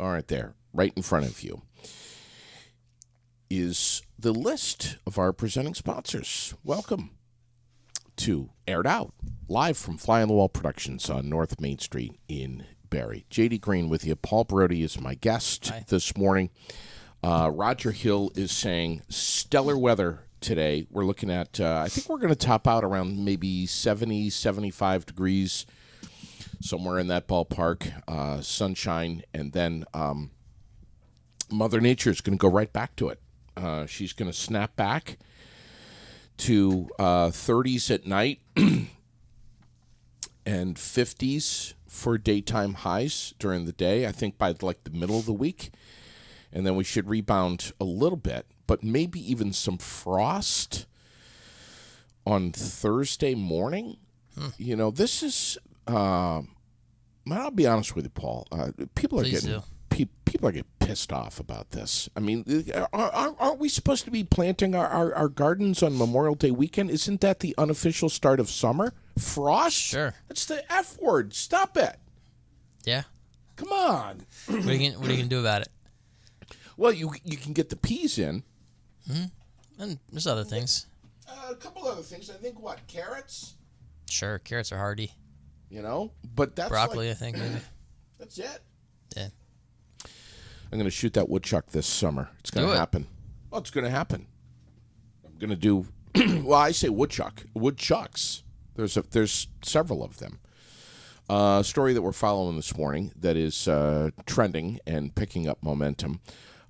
all right, there, right in front of you, is the list of our presenting sponsors. Welcome to Aired Out, live from Fly on the Wall Productions on North Main Street in Barrie. J.D. Green with you. Paul Brodie is my guest this morning. Roger Hill is saying stellar weather today. We're looking at, I think we're going to top out around maybe 70, 75 degrees, somewhere in that ballpark, sunshine, and then Mother Nature is going to go right back to it. She's going to snap back to 30s at night and 50s for daytime highs during the day, I think by like the middle of the week. And then we should rebound a little bit, but maybe even some frost on Thursday morning. You know, this is, I'll be honest with you, Paul. People are getting pissed off about this. I mean, aren't we supposed to be planting our gardens on Memorial Day weekend? Isn't that the unofficial start of summer? Frost? Sure. That's the F word. Stop it. Yeah. Come on. What are you going to do about it? Well, you can get the peas in. Mm-hmm. And there's other things. A couple other things. I think, carrots? Sure, carrots are hardy. You know? But that's broccoli, I think, maybe. That's it. Yeah. I'm going to shoot that woodchuck this summer. It's going to happen. Well, it's going to happen. I'm going to do, well, I say woodchucks. There's several of them. A story that we're following this morning that is trending and picking up momentum.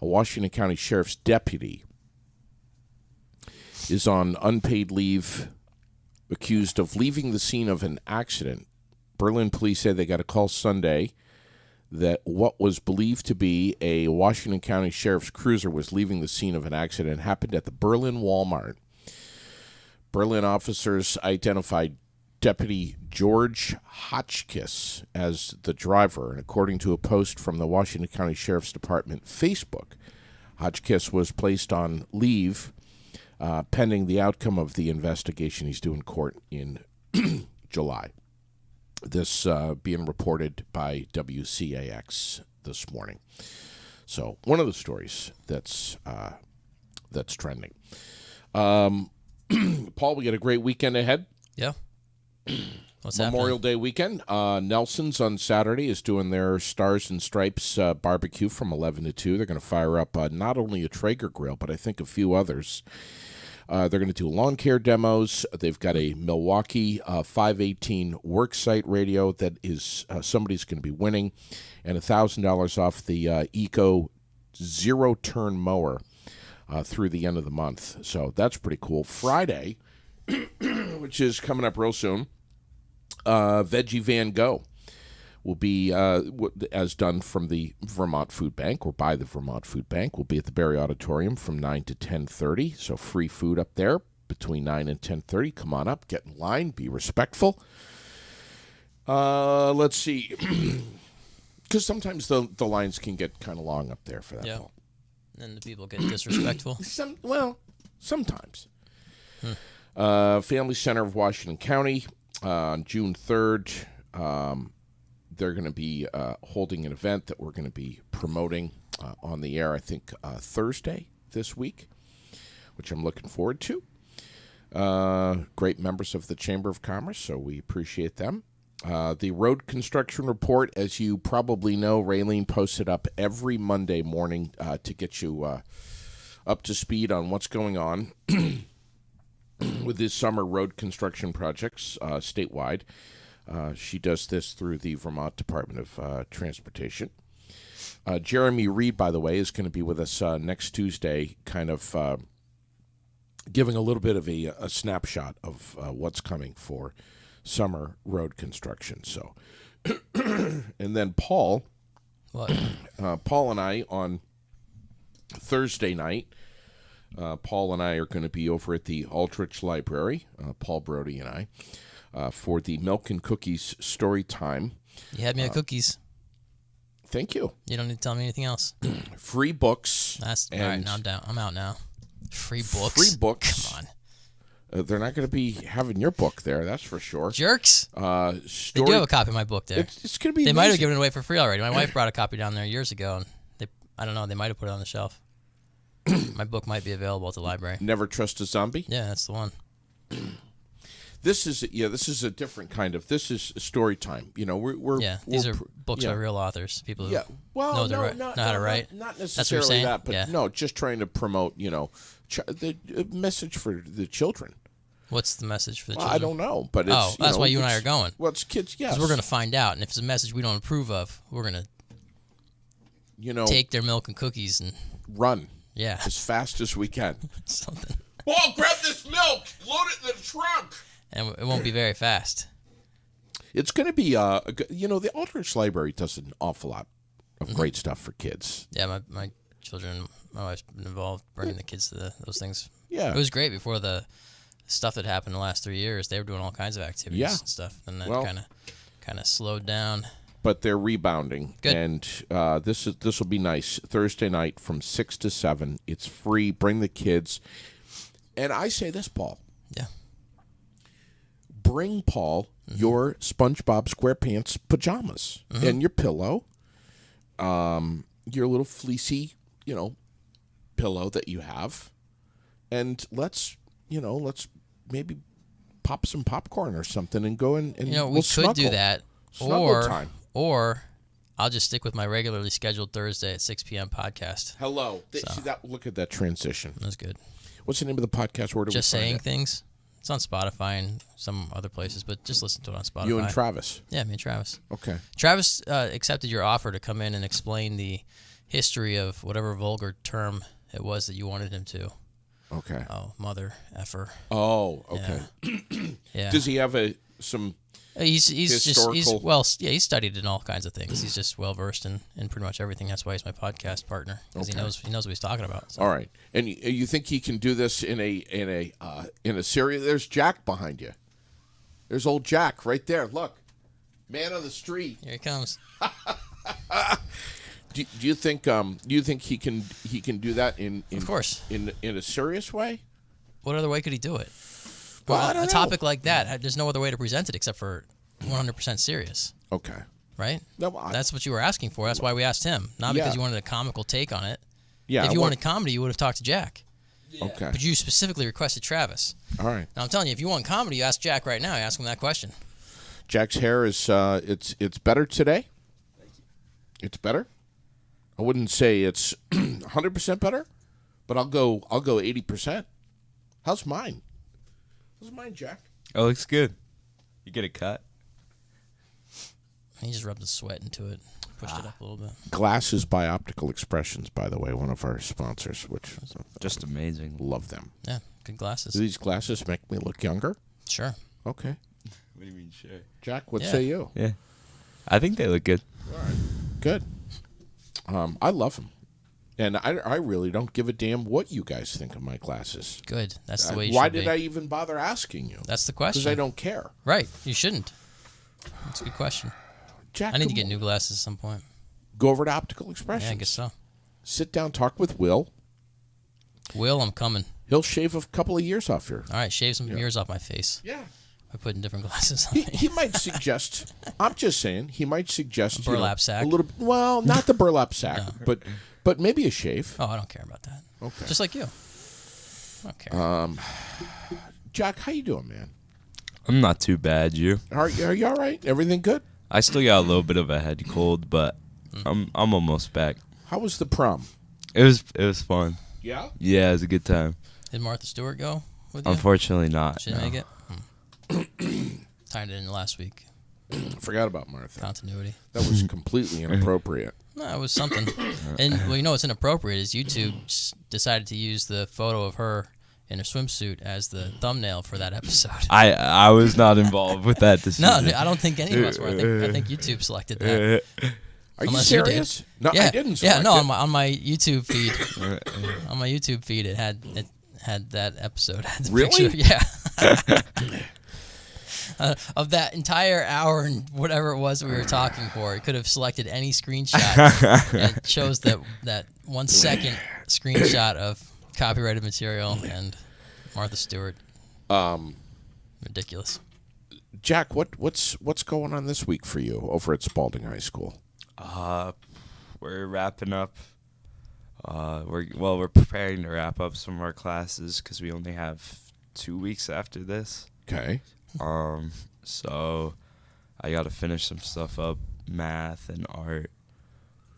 A Washington County Sheriff's deputy is on unpaid leave, accused of leaving the scene of an accident. Berlin police say they got a call Sunday that what was believed to be a Washington County Sheriff's cruiser was leaving the scene of an accident. It happened at the Berlin Walmart. Berlin officers identified Deputy George Hotchkiss as the driver, and according to a post from the Washington County Sheriff's Department Facebook, Hotchkiss was placed on leave pending the outcome of the investigation. He's due in court in July. This being reported by WCAX this morning. So one of the stories that's trending. Paul, we got a great weekend ahead. Yeah. What's Memorial happening? Day weekend. Nelson's on Saturday is doing their Stars and Stripes barbecue from 11 to 2. They're going to fire up not only a Traeger grill, but I think a few others. They're going to do lawn care demos. They've got a Milwaukee 518 worksite radio that is somebody's going to be winning, and $1,000 off the Eco zero-turn mower through the end of the month. So that's pretty cool. Friday, which is coming up real soon, Veggie Van Go will be, as done from the Vermont Food Bank or by the Vermont Food Bank, will be at the Barrie Auditorium from 9 to 10:30. So free food up there between 9 and 10:30. Come on up, get in line, be respectful. Let's see. Because sometimes the lines can get kind of long up there for that. Yeah. And the people get disrespectful. Sometimes. Family Center of Washington County on June 3rd. They're going to be holding an event that we're going to be promoting on the air, I think, Thursday this week, which I'm looking forward to. Great members of the Chamber of Commerce, so we appreciate them. The road construction report, as you probably know, Raylene posts it up every Monday morning to get you up to speed on what's going on with these summer road construction projects statewide. She does this through the Vermont Department of Transportation. Jeremy Reed, by the way, is going to be with us next Tuesday, kind of giving a little bit of a snapshot of what's coming for summer road construction. So, and then Paul, Paul and I on Thursday night, Paul and I are going to be over at the Aldrich Library, Paul Brodie and I, for the Milk and Cookies story time. You had me at cookies. Thank you. You don't need to tell me anything else. Free books. All right, now I'm down. I'm out now. Free books? Free books. Come on. They're not going to be having your book there, that's for sure. Jerks. They Story, do have a copy of my book there. it's going to be They might have amazing. given it away for free already. My wife brought a copy down there years ago, and I don't know, they might have put it on the shelf. My book might be available at the library. Never Trust a Zombie? Yeah, that's the one. This is a different kind of. This is story time. You know, we're These we're are pr- books yeah. by real authors, people who Yeah, well, know, no, know how to write. Not That's what you're necessarily saying? that, but Yeah. no, just trying to promote, the message for the children. What's the message for the Well, children? I don't know, but it's that's why you and I are going. Well, it's kids, yes. Because we're going to find out, and if it's a message we don't approve of, we're going to take their milk and cookies and run yeah, as fast as we can. something. Paul, grab this milk, load it in the trunk. And it won't be very fast. It's going to be, the Aldrich Library does an awful lot of great stuff for kids. Yeah, my children, my wife's been involved bringing the kids to those things. Yeah. It was great before the stuff that happened the last 3 years. They were doing all kinds of activities Yeah. and stuff, and that Well- kind of slowed down. But they're rebounding, Good. and this will be nice. Thursday night from 6 to 7. It's free. Bring the kids. And I say this, Paul. Yeah. Bring Paul your SpongeBob SquarePants pajamas and your pillow, your little fleecy, pillow that you have, and let's maybe pop some popcorn or something and go and We we'll could snuggle. do that, Snuggle time. or I'll just stick with my regularly scheduled Thursday at 6 p.m. podcast. Hello. See that? Look at that transition. That's good. What's the name of the podcast? Where do Just we find saying it? things. It's on Spotify and some other places, but just listen to it on Spotify. You and Travis. Yeah, me and Travis. Okay. Travis accepted your offer to come in and explain the history of whatever vulgar term it was that you wanted him to. Okay. Oh, mother effer. Oh, okay. Yeah. Does he have some? He's historical- he's studied in all kinds of things. He's just well versed in pretty much everything. That's why he's my podcast partner, because he knows what he's talking about. So. All right. And you think he can do this in a series? There's Jack behind you. There's old Jack right there. Look, man on the street. Here he comes. Do you think he can do that in Of course. in a serious way? What other way could he do it? Well, I don't a know. topic like that, there's no other way to present it except for 100% serious, Okay. right? No, well, That's what you were asking for. That's why we asked him, not because Yeah. you wanted a comical take on it. Yeah. If you wanted comedy, you would have talked to Jack. Okay. But you specifically requested Travis. All right. Now I'm telling you, if you want comedy, you ask Jack right now. You ask him that question. Jack's hair is it's better today. It's better. I wouldn't say it's 100% better, but I'll go 80%. How's mine? How's mine, Jack? Oh, looks good. You get a cut. He just rubbed the sweat into it, pushed it up a little bit. Glasses by Optical Expressions, by the way, one of our sponsors, which Just amazing. love them. Yeah, good glasses. Do these glasses make me look younger? Sure. Okay. What do you mean, sure? Jack, what Yeah. say you? Yeah. I think they look good. Good. I love them. And I really don't give a damn what you guys think of my glasses. Good. That's the way you Why should did be. I even bother asking you? That's the Because question. I don't care. Right. You shouldn't. That's a good question. Jack, I need to come get on. new glasses at some point. Go over to Optical Expressions. Yeah, I guess so. Sit down, talk with Will. Will, I'm coming. He'll shave a couple of years off your. All right, shave some ears off my face Yeah. by putting different glasses on. He might suggest. I'm just saying. He might suggest burlap sack? a little. Well, not the burlap sack, but maybe a shave. Oh, I don't care about that. Okay. Just like you. I don't care. Jack, how you doing, man? I'm not too bad, you. Are you all right? Everything good? I still got a little bit of a head cold, but I'm almost back. How was the prom? It was fun. Yeah. Yeah, it was a good time. Did Martha Stewart go with you? Unfortunately not. She didn't no. make it? Tied it in last week. Forgot about Martha. Continuity. That was completely inappropriate. No, it was something. And, well, you know what's inappropriate is YouTube decided to use the photo of her in a swimsuit as the thumbnail for that episode. I was not involved with that No, decision. I don't think any of us were. I think YouTube selected that. Are you Unless you did. serious? No, Yeah, I didn't. yeah, select no, it. on my YouTube feed, it had that episode. Had the Really? picture, yeah. Of that entire hour and whatever it was we were talking for, it could have selected any screenshot and chose that 1 second screenshot of copyrighted material and Martha Stewart. Ridiculous. Jack, what's going on this week for you over at Spalding High School? We're wrapping up. We're preparing to wrap up some of our classes because we only have 2 weeks after this. Okay. So I got to finish some stuff up, math and art.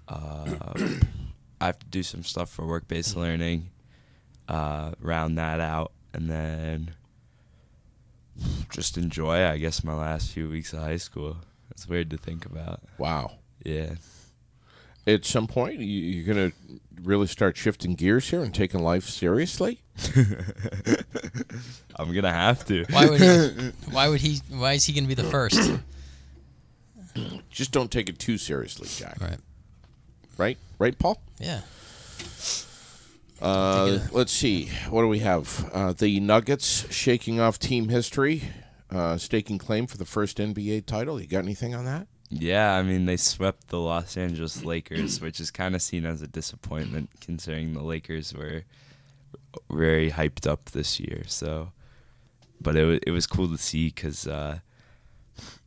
I have to do some stuff for work-based learning, round that out, and then just enjoy, I guess, my last few weeks of high school. It's weird to think about. Wow. Yeah. At some point, you're going to really start shifting gears here and taking life seriously? I'm going to have to. Why is he going to be the first? Just don't take it too seriously, Jack. Right. Right, Paul? Yeah. Let's see. What do we have? The Nuggets shaking off team history, staking claim for the first NBA title. You got anything on that? Yeah, I mean, they swept the Los Angeles Lakers, which is kind of seen as a disappointment considering the Lakers were very hyped up this year. So, but it was cool to see because I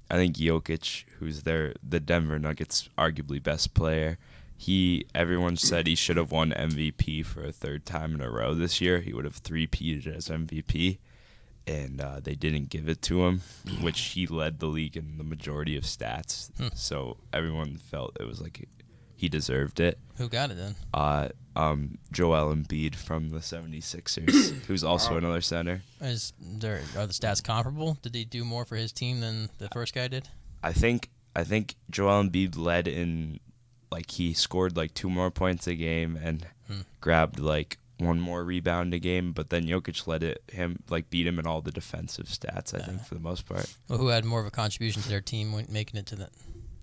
think Jokic, who's the Denver Nuggets arguably best player, everyone said he should have won MVP for a third time in a row this year. He would have three-peated as MVP. And they didn't give it to him, which he led the league in the majority of stats. So everyone felt it was like he deserved it. Who got it then? Joel Embiid from the 76ers, who's also another center. Are the stats comparable? Did he do more for his team than the first guy did? I think Joel Embiid led in, like, he scored like 2 more points a game and grabbed like 1 more rebound a game, but then Jokic beat him in all the defensive stats, I think, for the most part. Well, who had more of a contribution to their team when making it to that?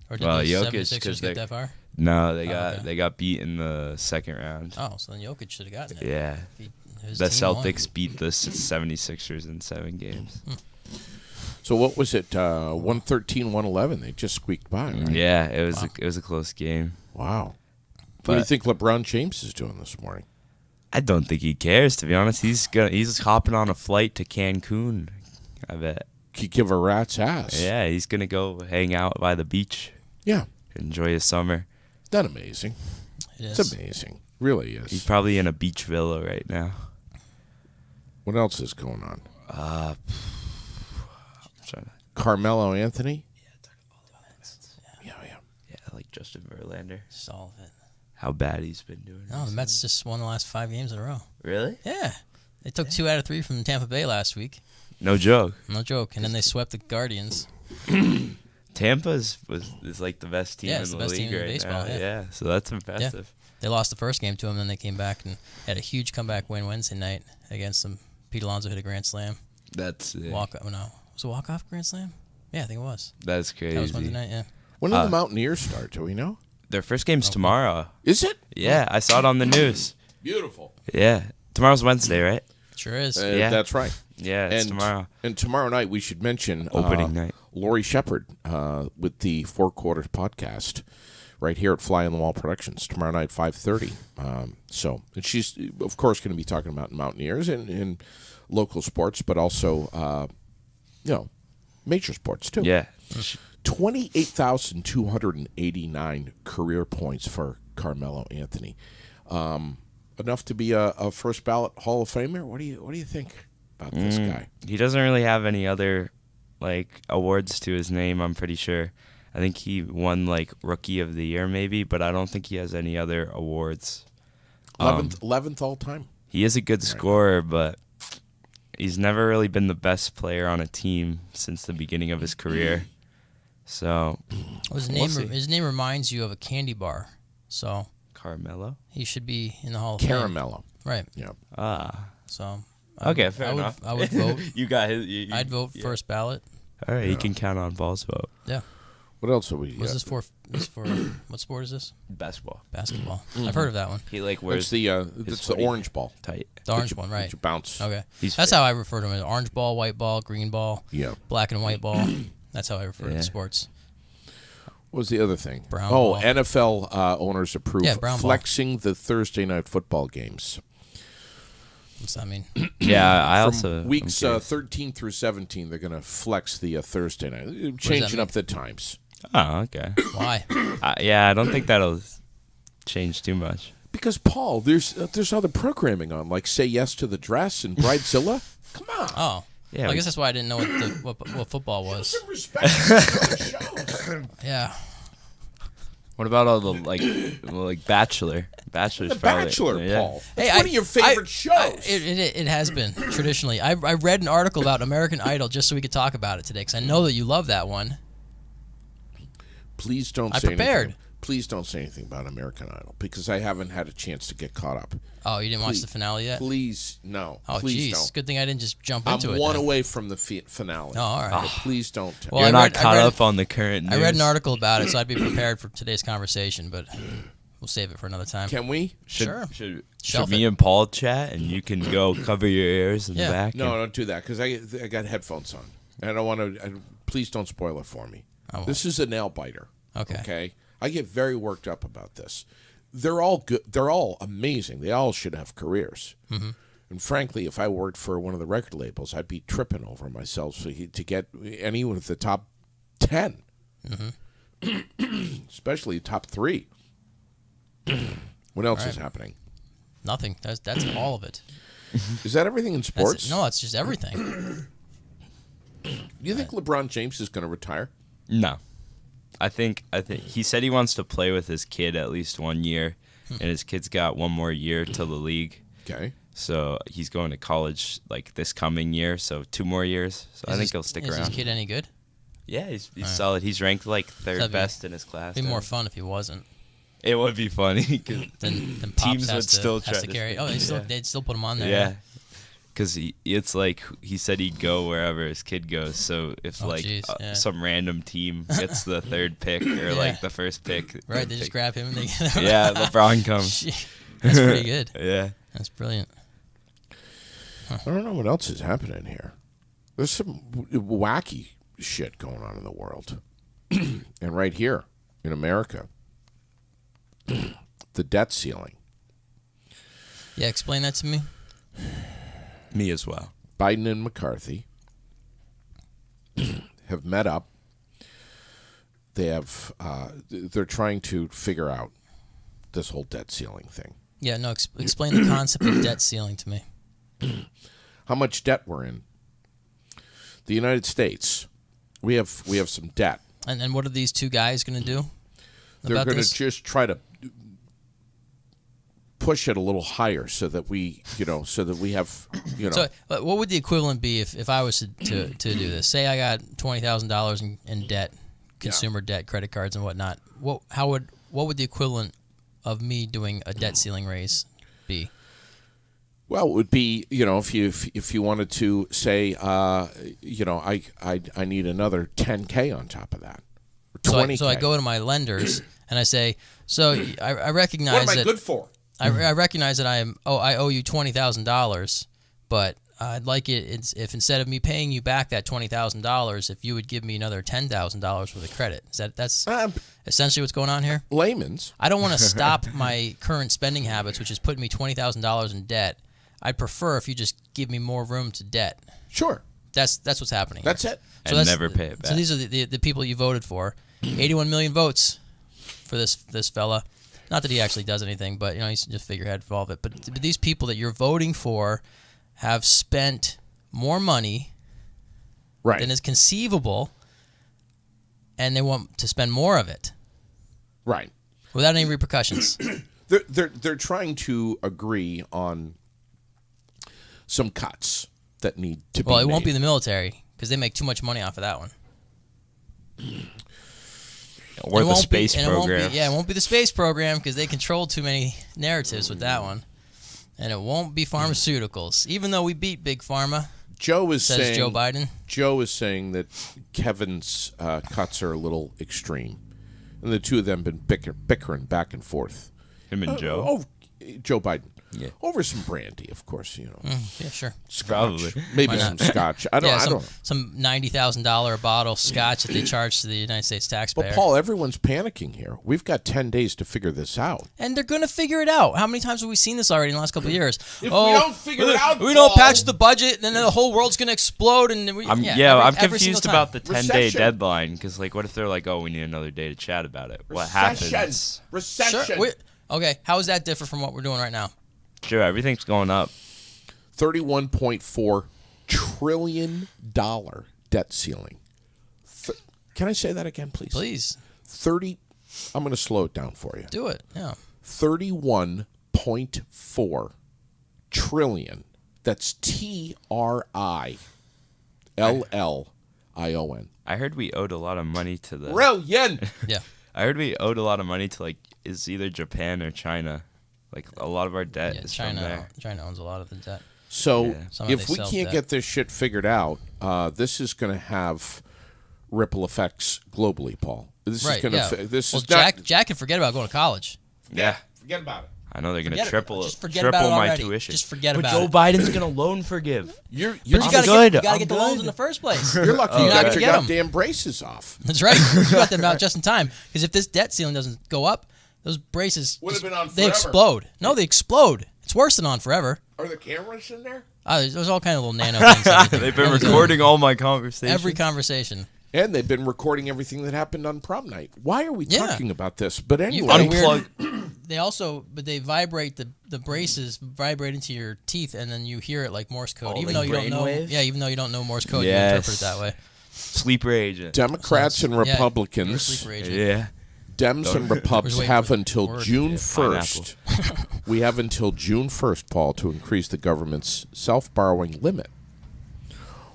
Or did Well, the Jokic, 76ers get that far? No, they got beat in the second round. Oh, so then Jokic should have gotten it. Yeah. The Celtics beat the 76ers in 7 games. So what was it? 113-111. They just squeaked by, right? Yeah, it was a close game. Wow. What do you think LeBron James is doing this morning? I don't think he cares, to be honest. He's hopping on a flight to Cancun, I bet. Could give a rat's ass. Yeah, he's going to go hang out by the beach. Yeah. Enjoy his summer. Isn't that amazing? It is. It's amazing. Really is. He's probably in a beach villa right now. What else is going on? I'm trying to... Carmelo Anthony? Yeah, like Justin Verlander. Just all of it. How bad he's been doing. No, the Mets just won the last 5 games in a row. Really? Yeah. They took 2 out of 3 from Tampa Bay last week. No joke. No joke. And then they swept the Guardians. Tampa is like the best team in the best league team in right baseball, now. yeah. So that's impressive. Yeah. They lost the first game to them, then they came back and had a huge comeback win Wednesday night against them. Pete Alonso hit a grand slam. That's it. Was it a walk-off grand slam? Yeah, I think it was. That's crazy. That was Wednesday night, yeah. When do the Mountaineers start? Do we know? Their first game's tomorrow. Is it? Yeah, I saw it on the news. Beautiful. Yeah. Tomorrow's Wednesday, right? Sure is. Yeah. That's right. Yeah, it's tomorrow. And tomorrow night, we should mention Opening night. Lori Shepard with the Four Quarters podcast right here at Fly on the Wall Productions tomorrow night, 5:30. And she's, of course, going to be talking about Mountaineers and local sports, but also, major sports, too. Yeah. 28,289 career points for Carmelo Anthony. Enough to be a first ballot Hall of Famer? What do you think about this guy? He doesn't really have any other awards to his name, I'm pretty sure. I think he won Rookie of the Year maybe, but I don't think he has any other awards. 11th all time. He is a good scorer, but he's never really been the best player on a team since the beginning of his career. So his name reminds you of a candy bar. So Carmelo? He should be in the Hall of Fame. Caramello. Right. Yeah. So okay, fair enough. I would vote. You got his. I'd vote first ballot. All right, you can count on Paul's vote. Yeah. What else are we? What's this for? What sport is this? Basketball. Basketball. I've heard of that one. He wears It's the orange ball. tight. The orange one, right? You bounce. Okay. He's That's how I refer to them: as orange ball, white ball, green ball, black and white ball. That's how I refer to the sports. What was the other thing? Brown ball. NFL owners approve brown flexing the Thursday night football games. What's that mean? Yeah, I From also weeks I'm curious. 13 through 17, they're going to flex the Thursday night, that changing mean? up the times. Oh, okay. Why? Yeah, I don't think that'll change too much. Because Paul, there's other programming on, like Say Yes to the Dress and Bridezilla. Come on. Oh. Yeah, Well, I we- guess that's why I didn't know what football was. Some respect for the shows. Yeah. What about all the like Bachelor? Bachelor's The probably Bachelor, yeah. Paul. That's one of your favorite shows. It has been traditionally. I read an article about American Idol just so we could talk about it today because I know that you love that one. Please don't I say prepared. anything. Please don't say anything about American Idol because I haven't had a chance to get caught up. Oh, you didn't watch Please- the finale yet? Please, no. Oh, please jeez. don't. Good thing I didn't just jump I'm into it. one then. away from the finale. Oh, all right. So please don't. Well, You're I not read- I caught read- up on the current news. I read an article about it, so I'd be prepared for today's conversation, but we'll save it for another time. Can we? Sure. Should Shelf me it. and Paul chat and you can go cover your ears in Yeah. the back? No, don't do that because I got headphones on. And I don't want to. Please don't spoil it for me. I won't. This is a nail biter. Okay. Okay. I get very worked up about this. They're all good. They're all amazing. They all should have careers. Mm-hmm. And frankly, if I worked for one of the record labels, I'd be tripping over myself to get anyone at the top 10, especially top 3. What else is happening? Nothing. That's all of it. Is that everything in That's sports? it. No, it's just everything. Do you think LeBron James is going to retire? No. I think he said he wants to play with his kid at least 1 year, and his kid's got 1 more year till the league. Okay. So he's going to college like this coming year, so 2 more years. So I think he'll stick Is around. his kid any good? Yeah, he's solid. He's ranked like That'd third be- best in his class. It'd be more fun if he wasn't. It would be funny because Then Pops Teams has would to, still has try to to- carry. Oh, yeah. they'd still put him on there. yeah, because it's like he said he'd go wherever his kid goes. So if Oh, jeez, yeah. some random team gets the 3rd pick or Yeah. like the 1st pick, Right, they just grab him and they get him. yeah, LeBron comes. Gee, That's pretty good. Yeah. That's brilliant. I don't know what else is happening here. There's some wacky shit going on in the world. And right here in America, the debt ceiling. Yeah, explain that to me. Me as well. Biden and McCarthy have met up. They have they're trying to figure out this whole debt ceiling thing. Yeah, no, explain the concept of debt ceiling to me. How much debt we're in. The United States, we have some debt. And what are these two guys going to do They're about going this? to just try to push it a little higher so that we have, So, what would the equivalent be if I was to do this? Say I got $20,000 in debt, consumer debt, credit cards and whatnot. What would the equivalent of me doing a debt ceiling raise be? well, it would be, if you wanted to say, I need another 10K on top of that. Or 20K. So I go to my lenders and I say, so I recognize What am I that good for? I recognize that I owe you $20,000, but I'd like it if instead of me paying you back that $20,000, if you would give me another $10,000 worth of credit. That's essentially what's going on here? Layman's. I don't want to stop my current spending habits, which is putting me $20,000 in debt. I'd prefer if you just give me more room to debt. Sure. That's what's happening. That's it. And that's- never pay it back. So these are the people you voted for. 81 million votes for this fella. Not that he actually does anything, but he's just figurehead for all of it. But these people that you're voting for have spent more money Right. than is conceivable, and they want to spend more of it Right. without any repercussions. They're trying to agree on some cuts that need to be Well, it made. won't be the military because they make too much money off of that one. Or It the won't space be, and program. it won't be the space program because they control too many narratives with that one. And it won't be pharmaceuticals, even though we beat Big Pharma, Joe is says saying Joe Biden. Joe is saying that Kevin's cuts are a little extreme, and the two of them have been bickering back and forth. Him and Joe. Oh, Joe Biden. Yeah. Over some brandy, of course. Yeah, sure. Scotch, Probably. maybe Why some not? scotch. I don't. Yeah, I don't. some $90,000 a bottle of scotch that they charge to the United States taxpayer. But Paul, everyone's panicking here. We've got 10 days to figure this out. And they're going to figure it out. How many times have we seen this already in the last couple of years? If we don't figure it out, we don't Paul- patch the budget, then the whole world's going to explode. And I'm every single confused time. about the 10-day Recession. deadline because, like, what if they're like, oh, we need another day to chat about it? What Recession. happens? Recession. Sure. Okay, how is that different from what we're doing right now? Sure, everything's going up. $31.4 trillion debt ceiling. Can I say that again, please? Please, 30. I'm going to slow it down for you. do it. Yeah. 31.4 trillion. That's TRILLION. I heard we owed a lot of money to the. Brilliant. Yeah. I heard we owed a lot of money to like is either Japan or China. Like a lot of our debt Yeah, is from there. China owns a lot of the debt. So Yeah. Some of if they we sell can't debt. get this shit figured out, this is going to have ripple effects globally, Paul. This Right. is going Yeah. to. This Well, is not. Jack can forget about going to college. Yeah, Forget about it. I know they're gonna Forget triple Just forget about triple it my already. tuition. Just forget but about Joe it. Biden's gonna loan forgive. You're But you I'm gotta good. Get, you gotta I'm get the loans good. in the first place. You're lucky You're you not got gonna your get 'em. goddamn braces off. That's right. You got them out just in time. Because if this debt ceiling doesn't go up, those braces Would have been on they forever. explode. No, they explode. It's worse than on forever. Are the cameras in there? There's all kind of little nano things. that we do. They've been Every- recording all my conversations. every conversation. And they've been recording everything that happened on prom night. Why are we Yeah. talking about this? But You anyway, got a weird. Unplug. They also, but they vibrate the braces vibrate into your teeth, and then you hear it like Morse code. Oh, even like though you don't know, brainwave? yeah, even though you don't know Morse code, you Yes. interpret it that way. Sleeper agent. Democrats and Yeah, you're a Republicans, sleeper agent. Yeah. Dems and We're Repubs just waiting have for the until word. June Yeah, 1st. We have until June 1st, Paul, to increase the government's self-borrowing limit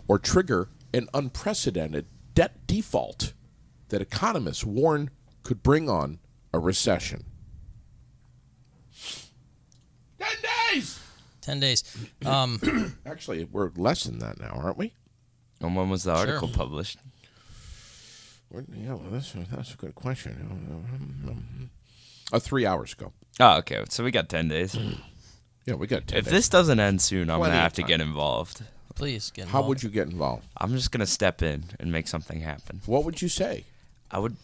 or trigger an unprecedented debt default that economists warn could bring on a recession. 10 days! 10 days. Actually, we're less than that now, aren't we? And when was the article published? Yeah, well, that's a good question. 3 hours ago. Oh, okay. So we got 10 days. Yeah, we got 10 If days. this doesn't end soon, I'm Plenty gonna of have to time. get involved. Please get How involved. would you get involved? I'm just gonna step in and make something happen. What would you say? I would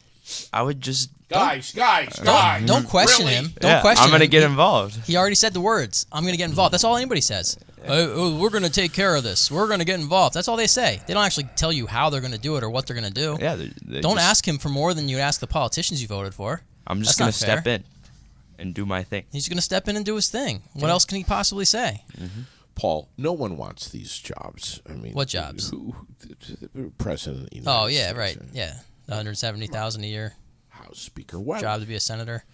just Guys, Don't question Really? him. Don't question I'm gonna him. get involved. He already said the words. I'm going to get involved. That's all anybody says. We're going to take care of this. We're going to get involved. That's all they say. They don't actually tell you how they're going to do it or what they're going to do. Yeah. They Don't just- ask him for more than you ask the politicians you voted for. I'm just That's gonna not step fair. in and do my thing. He's going to step in and do his thing. What else can he possibly say? Paul, no one wants these jobs. I mean, What jobs? President of the United Oh, yeah, States, right. Yeah. $170,000 a year. House Speaker. What? Job to be a senator.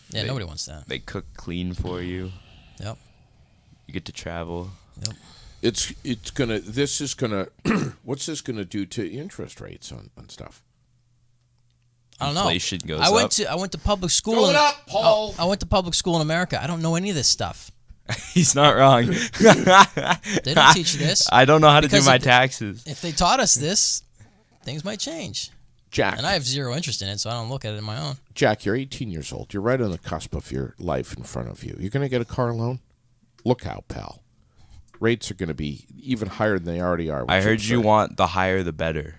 Yeah, They- nobody wants that. They cook clean for you. Yep. You get to travel. Yep. It's gonna. This is gonna. What's this gonna do to interest rates on stuff? I don't know. Inflation goes I went up. to public school. Going in- up, Paul. I went to public school in America. I don't know any of this stuff. He's not wrong. They don't teach you this. I don't know how to do Because my if- taxes. If they taught us this, things might change. Jack. And I have zero interest in it, so I don't look at it on my own. Jack, you're 18 years old. You're right on the cusp of your life in front of you. You're gonna get a car loan. Look out, pal. Rates are gonna be even higher than they already are. I heard you want the higher the better.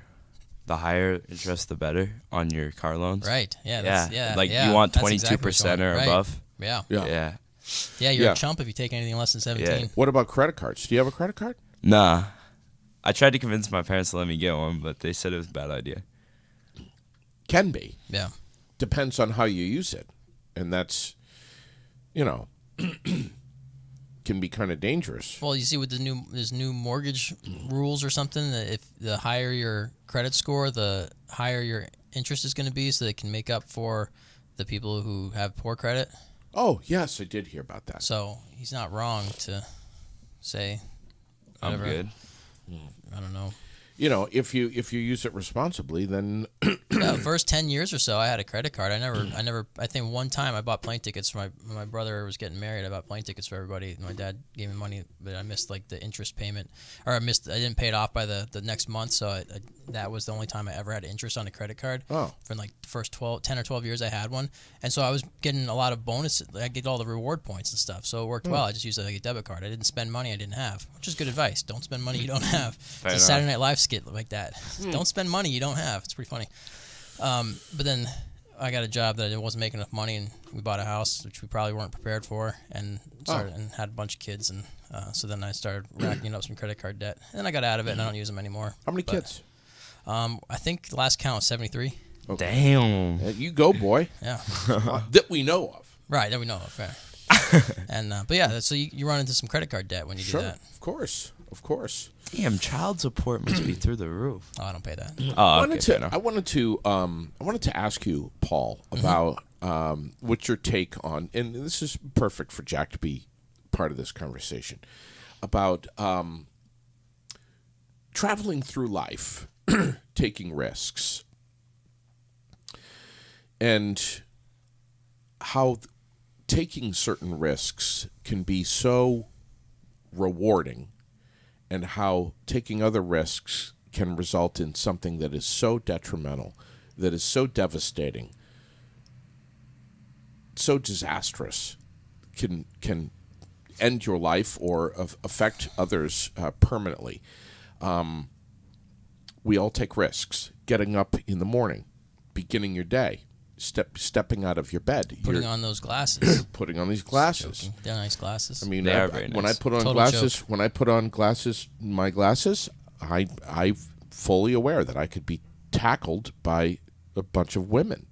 The higher interest, the better on your car loans. Right. Yeah. Yeah. That's, yeah. Like yeah, you want that's exactly 22% or right. above. Yeah. Yeah. Yeah. Yeah, you're Yeah. a chump if you take anything less than 17. What about credit cards? Do you have a credit card? Nah. I tried to convince my parents to let me get one, but they said it was a bad idea. Can be. Yeah. Depends on how you use it, and that's, can be kind of dangerous. Well, you see with there's new mortgage rules or something that if the higher your credit score, the higher your interest is going to be, so they can make up for the people who have poor credit. Oh yes, I did hear about that. So he's not wrong to say I'm whatever. good. I don't know. if you use it responsibly, then Yeah, first 10 years or so, I had a credit card. I think one time I bought plane tickets for my brother was getting married. I bought plane tickets for everybody. My dad gave me money, but I missed like the interest payment, or I didn't pay it off by the next month. So that was the only time I ever had interest on a credit card. Oh. For like the first 10 or 12 years I had one. And so I was getting a lot of bonuses. I get all the reward points and stuff. So it worked well. I just used it like a debit card. I didn't spend money I didn't have, which is good advice. Don't spend money you don't have. It's a enough. Saturday Night Live skit like that. Don't spend money you don't have. It's pretty funny. But then I got a job that I wasn't making enough money, and we bought a house, which we probably weren't prepared for, and and had a bunch of kids, and so then I started racking up some credit card debt, and I got out of it, and I don't use them anymore. how many kids? I think the last count was 73. Damn. You go, boy. Yeah, That we know of. right. That we know of. Fair. And but yeah, so you run into some credit card debt when you do Sure, that. of course. Damn, child support must be through the roof. Oh, I don't pay that. Oh, okay. fair enough. I wanted to ask you, Paul, about what's your take on, and this is perfect for Jack to be part of this conversation, about traveling through life, taking risks, and how taking certain risks can be so rewarding, and how taking other risks can result in something that is so detrimental, that is so devastating, so disastrous, can end your life or affect others permanently. We all take risks. Getting up in the morning, beginning your day, stepping out of your bed, Putting on those glasses. putting on these glasses. Joking. They're nice glasses. I mean, They are very when I nice. put on Total glasses, joke. when I put on my glasses, I'm fully aware that I could be tackled by a bunch of women.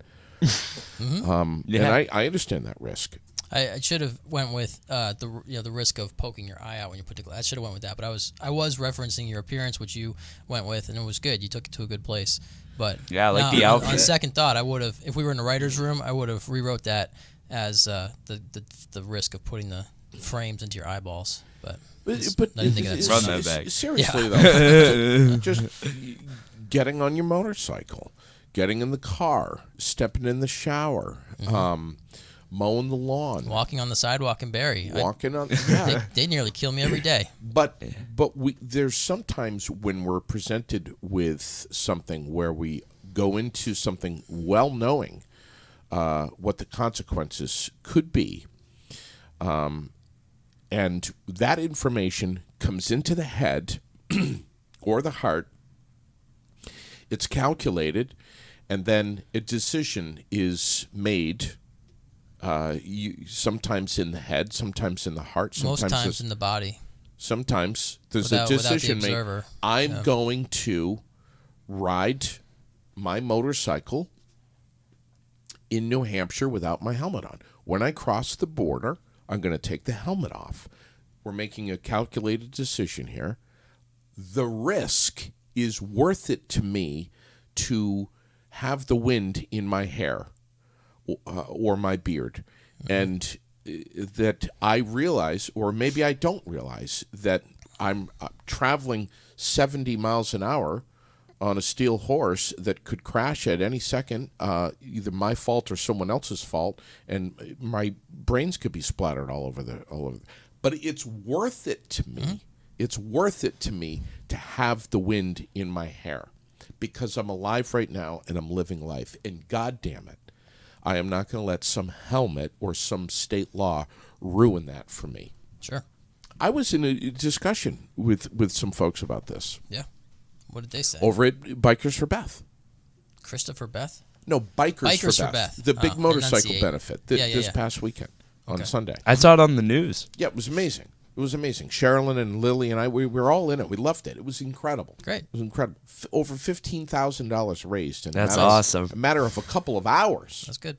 And I understand that risk. I should have went with the risk of poking your eye out when you put the glass. I should have went with that, but I was referencing your appearance, which you went with, and it was good. You took it to a good place. But Yeah, I like no, the on outfit. second thought, I would have, if we were in the writers' room, I would have rewrote that as the risk of putting the frames into your eyeballs. But I didn't think of that. Run that back. Seriously though, just getting on your motorcycle, getting in the car, stepping in the shower, mowing the lawn, Walking on the sidewalk in Barrie. walking on. Yeah. They nearly kill me every day. But there's sometimes when we're presented with something where we go into something well knowing what the consequences could be, and that information comes into the head or the heart. It's calculated, and then a decision is made. Sometimes in the head, sometimes in the heart, sometimes Most times in the body. sometimes there's Without a the decision made. observer. I'm going to ride my motorcycle in New Hampshire without my helmet on. When I cross the border, I'm going to take the helmet off. We're making a calculated decision here. The risk is worth it to me to have the wind in my hair or my beard, and that I realize, or maybe I don't realize, that I'm traveling 70 miles an hour on a steel horse that could crash at any second, either my fault or someone else's fault, and my brains could be splattered all over. But it's worth it to me. Mm-hmm. It's worth it to me to have the wind in my hair, because I'm alive right now and I'm living life. And God damn it, I am not going to let some helmet or some state law ruin that for me. Sure. I was in a discussion with some folks about this Yeah. What did they say? over at Bikers for Beth. Christopher Beth? No, Bikers for Beth. The big motorcycle enunciate. benefit this past weekend on Sunday. I saw it on the news. Yeah, it was amazing. It was amazing. Sherilyn and Lily and I, we were all in it. We loved it. It was incredible. Great. It was incredible. Over $15,000 raised in That's a matter awesome. Of, a matter of a couple of hours. That's good.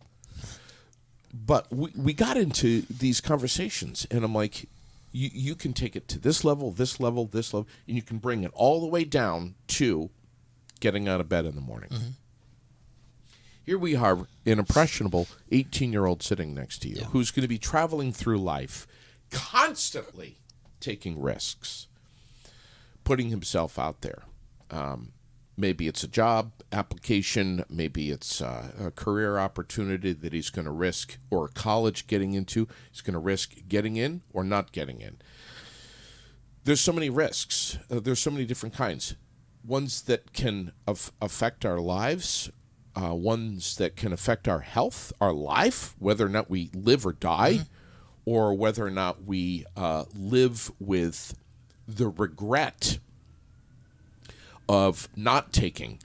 But we got into these conversations, and I'm like, you can take it to this level, this level, this level, and you can bring it all the way down to getting out of bed in the morning. Mm-hmm. Here we are, an impressionable 18-year-old sitting next to you, Yeah. who's going to be traveling through life, constantly taking risks, putting himself out there, Maybe it's a job application. Maybe it's a career opportunity that he's going to risk, or a college getting into. He's going to risk getting in or not getting in. There's so many risks. There's so many different kinds. Ones that can affect our lives, ones that can affect our health, our life, whether or not we live or die, or whether or not we live with the regret of not taking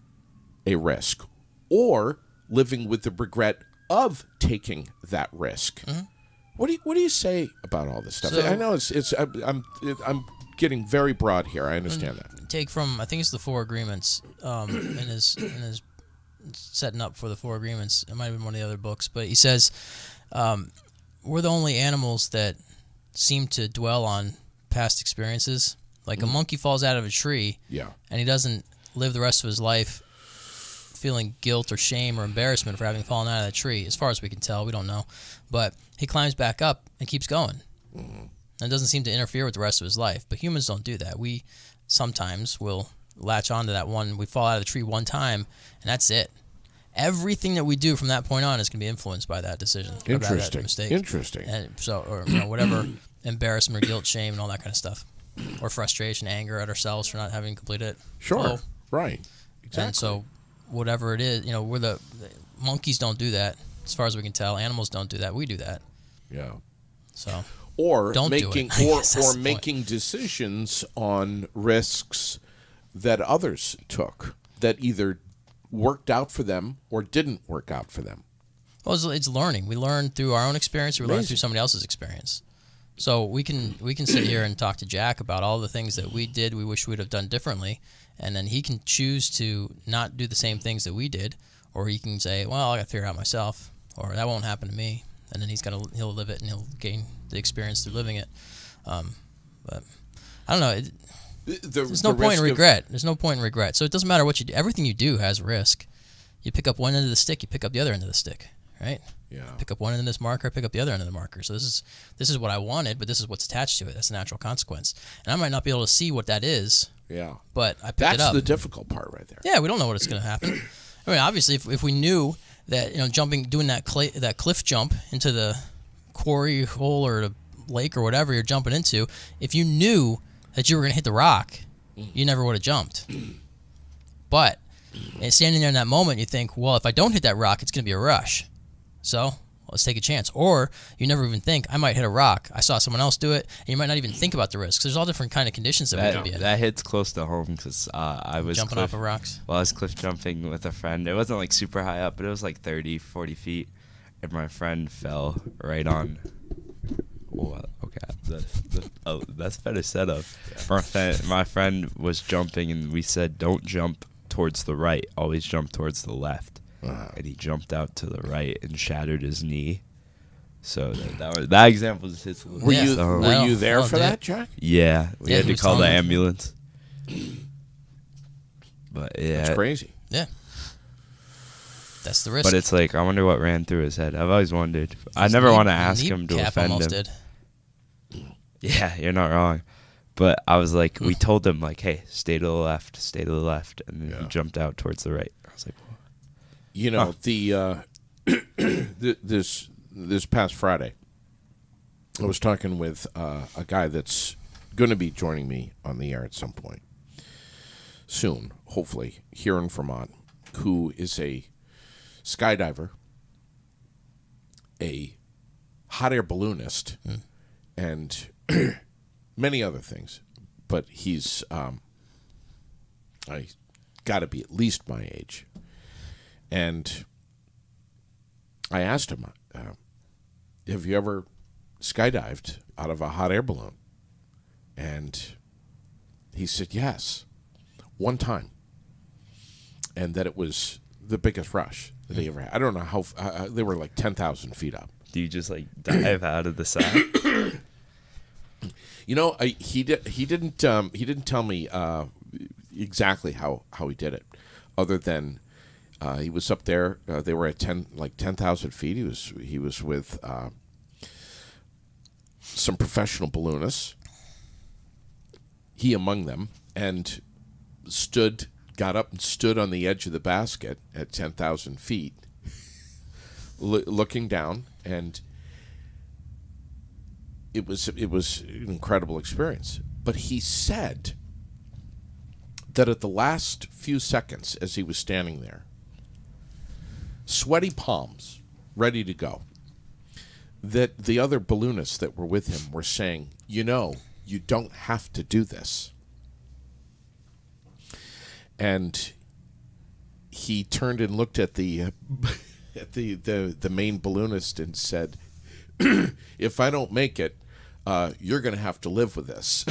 a risk, or living with the regret of taking that risk. What do you say about all this stuff? So- I know I'm getting very broad here. I understand that. Take from, I think it's the Four Agreements, in his setting up for the Four Agreements. It might have been one of the other books, but he says we're the only animals that seem to dwell on past experiences. Like a monkey falls out of a tree, Yeah. and he doesn't live the rest of his life feeling guilt or shame or embarrassment for having fallen out of that tree. As far as we can tell, we don't know, but he climbs back up and keeps going. And doesn't seem to interfere with the rest of his life. But humans don't do that. We sometimes will latch onto that one. We fall out of the tree one time, and that's it. Everything that we do from that point on is going to be influenced by that decision. Or by that mistake. Interesting. And so, or whatever embarrassment or guilt, shame, and all that kind of stuff, or frustration, anger at ourselves for not having completed it. Sure. Well, Right. Exactly. And so, whatever it is, we're the monkeys don't do that. As far as we can tell, animals don't do that. We do that. Yeah. So. Or Don't do making it. I guess that's or the making decisions on risks that others took that either worked out for them or didn't work out for them. Well, it's learning. We learn through our own experience. We learn Amazing. through somebody else's experience. So we can sit here and talk to Jack about all the things that we did, we wish we'd have done differently, and then he can choose to not do the same things that we did, or he can say, "Well, I got to figure it out myself," or "That won't happen to me," and then he'll live it and he'll gain the experience through living it. But I don't know. There's no point in regret. There's no point in regret. So it doesn't matter what you do. Everything you do has risk. You pick up one end of the stick, you pick up the other end of the stick, right? Yeah. Pick up one end of this marker, pick up the other end of the marker. So this is what I wanted, but this is what's attached to it. That's a natural consequence. And I might not be able to see what that is, Yeah. but I picked That's it up. the difficult part right there. Yeah, we don't know what it's going to happen. I mean, obviously, if we knew that doing that cliff jump into the quarry hole or the lake or whatever you're jumping into, if you knew that you were going to hit the rock, you never would have jumped. But standing there in that moment, you think, well, if I don't hit that rock, it's going to be a rush. So let's take a chance. Or you never even think, I might hit a rock. I saw someone else do it, and you might not even think about the risks. There's all different kind of conditions that we could be in. That hits close to home because I was Jumping off of rocks. Well, I was cliff jumping with a friend. It wasn't like super high up, but it was like 30, 40 feet. And my friend fell right on. Oh, okay. That's better setup. My friend was jumping, and we said, don't jump towards the right. Always jump towards the left. And he jumped out to the right and shattered his knee. So that example just hits a little. Were Yeah. you there Oh, for dude. that, Jack? Yeah, we Yeah, had he to was call the telling me. ambulance. But yeah, That's crazy. Yeah. That's the risk. but it's like I wonder what ran through his head. I've always wondered. I never want to ask him to Kneecap offend almost him. did. Yeah, you're not wrong. But I was like, we told him like, hey, stay to the left, and then he Yeah. jumped out towards the right. I was like, You know, this past Friday, I was talking with a guy that's going to be joining me on the air at some point soon, hopefully, here in Vermont, who is a skydiver, a hot air balloonist, and many other things. But he's I got to be at least my age. And I asked him, have you ever skydived out of a hot air balloon? And he said, yes, one time. And that it was the biggest rush that he ever had. I don't know how, they were like 10,000 feet up. do you just like dive out of the side? You know, he didn't tell me exactly how he did it, other than he was up there. They were at 10,000 feet. He was with some professional balloonists. He among them, and stood got up and stood on the edge of the basket at 10,000 feet, looking down, and it was an incredible experience. But he said that at the last few seconds, as he was standing there, sweaty palms, ready to go, that the other balloonists that were with him were saying, you don't have to do this. And he turned and looked at the the main balloonist and said, if I don't make it, you're going to have to live with this.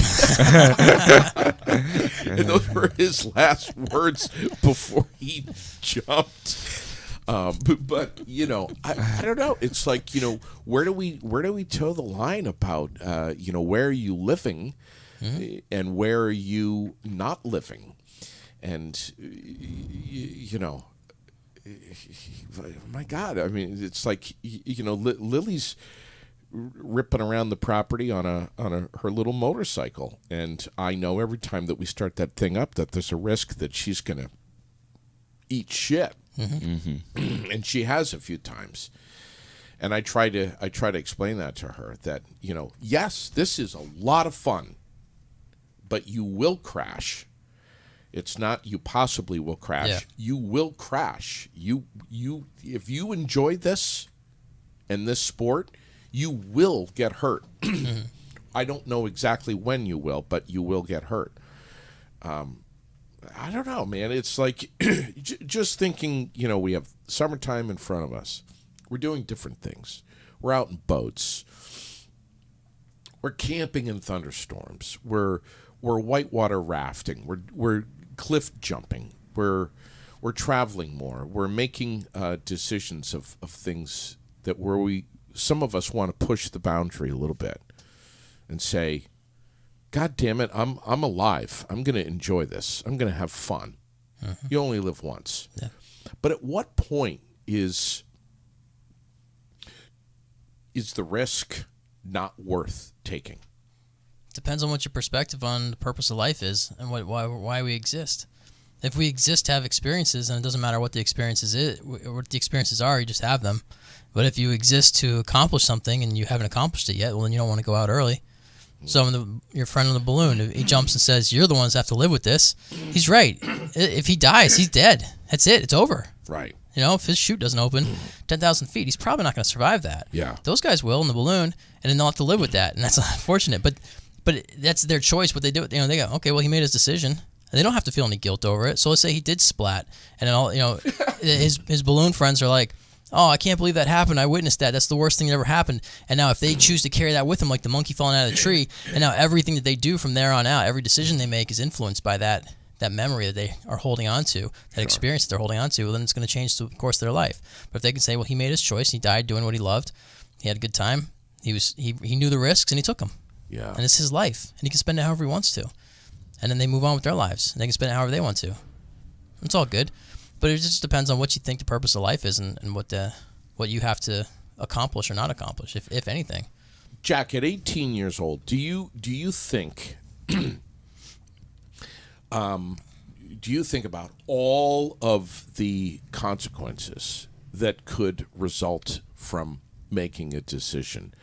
And those were his last words before he jumped. But I don't know. It's like, where do we toe the line about, where are you living and where are you not living? And, my God, I mean, it's like, Lily's ripping around the property on her little motorcycle. And I know every time that we start that thing up that there's a risk that she's going to eat shit. Mm-hmm. And she has a few times. And I try to explain that to her that, yes, this is a lot of fun, but you will crash. It's not you possibly will crash. Yeah. You will crash. You if you enjoy this and this sport, you will get hurt. I don't know exactly when you will, but you will get hurt. I don't know, man. It's like just thinking, we have summertime in front of us. We're doing different things. We're out in boats. We're camping in thunderstorms. We're whitewater rafting. We're cliff jumping. We're traveling more. We're making decisions of things that some of us want to push the boundary a little bit and say, God damn it, I'm alive. I'm going to enjoy this. I'm going to have fun. Mm-hmm. You only live once. Yeah. But at what point is the risk not worth taking? Depends on what your perspective on the purpose of life is and why we exist. If we exist to have experiences, and it doesn't matter what the experiences are, you just have them. But if you exist to accomplish something and you haven't accomplished it yet, well, then you don't want to go out early. So your friend on the balloon, if he jumps and says, you're the ones that have to live with this, he's right. If he dies, he's dead. That's it. It's over. Right. If his chute doesn't open 10,000 feet, he's probably not going to survive that. Yeah. Those guys will in the balloon, and then they'll have to live with that, and that's unfortunate. But that's their choice. What they do, they go, okay, well, he made his decision, and they don't have to feel any guilt over it. So let's say he did splat, and then all his balloon friends are like, oh, I can't believe that happened. I witnessed that. That's the worst thing that ever happened. And now if they choose to carry that with them, like the monkey falling out of the tree, and now everything that they do from there on out, every decision they make is influenced by that memory that they are holding on to, that experience that they're holding on to, well, then it's going to change the course of their life. But if they can say, well, he made his choice, he died doing what he loved, he had a good time, he knew the risks, and he took them. Yeah. And it's his life, and he can spend it however he wants to. And then they move on with their lives, and they can spend it however they want to. It's all good. But it just depends on what you think the purpose of life is and what you have to accomplish or not accomplish, if anything. Jack, at 18 years old, do you think do you think about all of the consequences that could result from making a decision?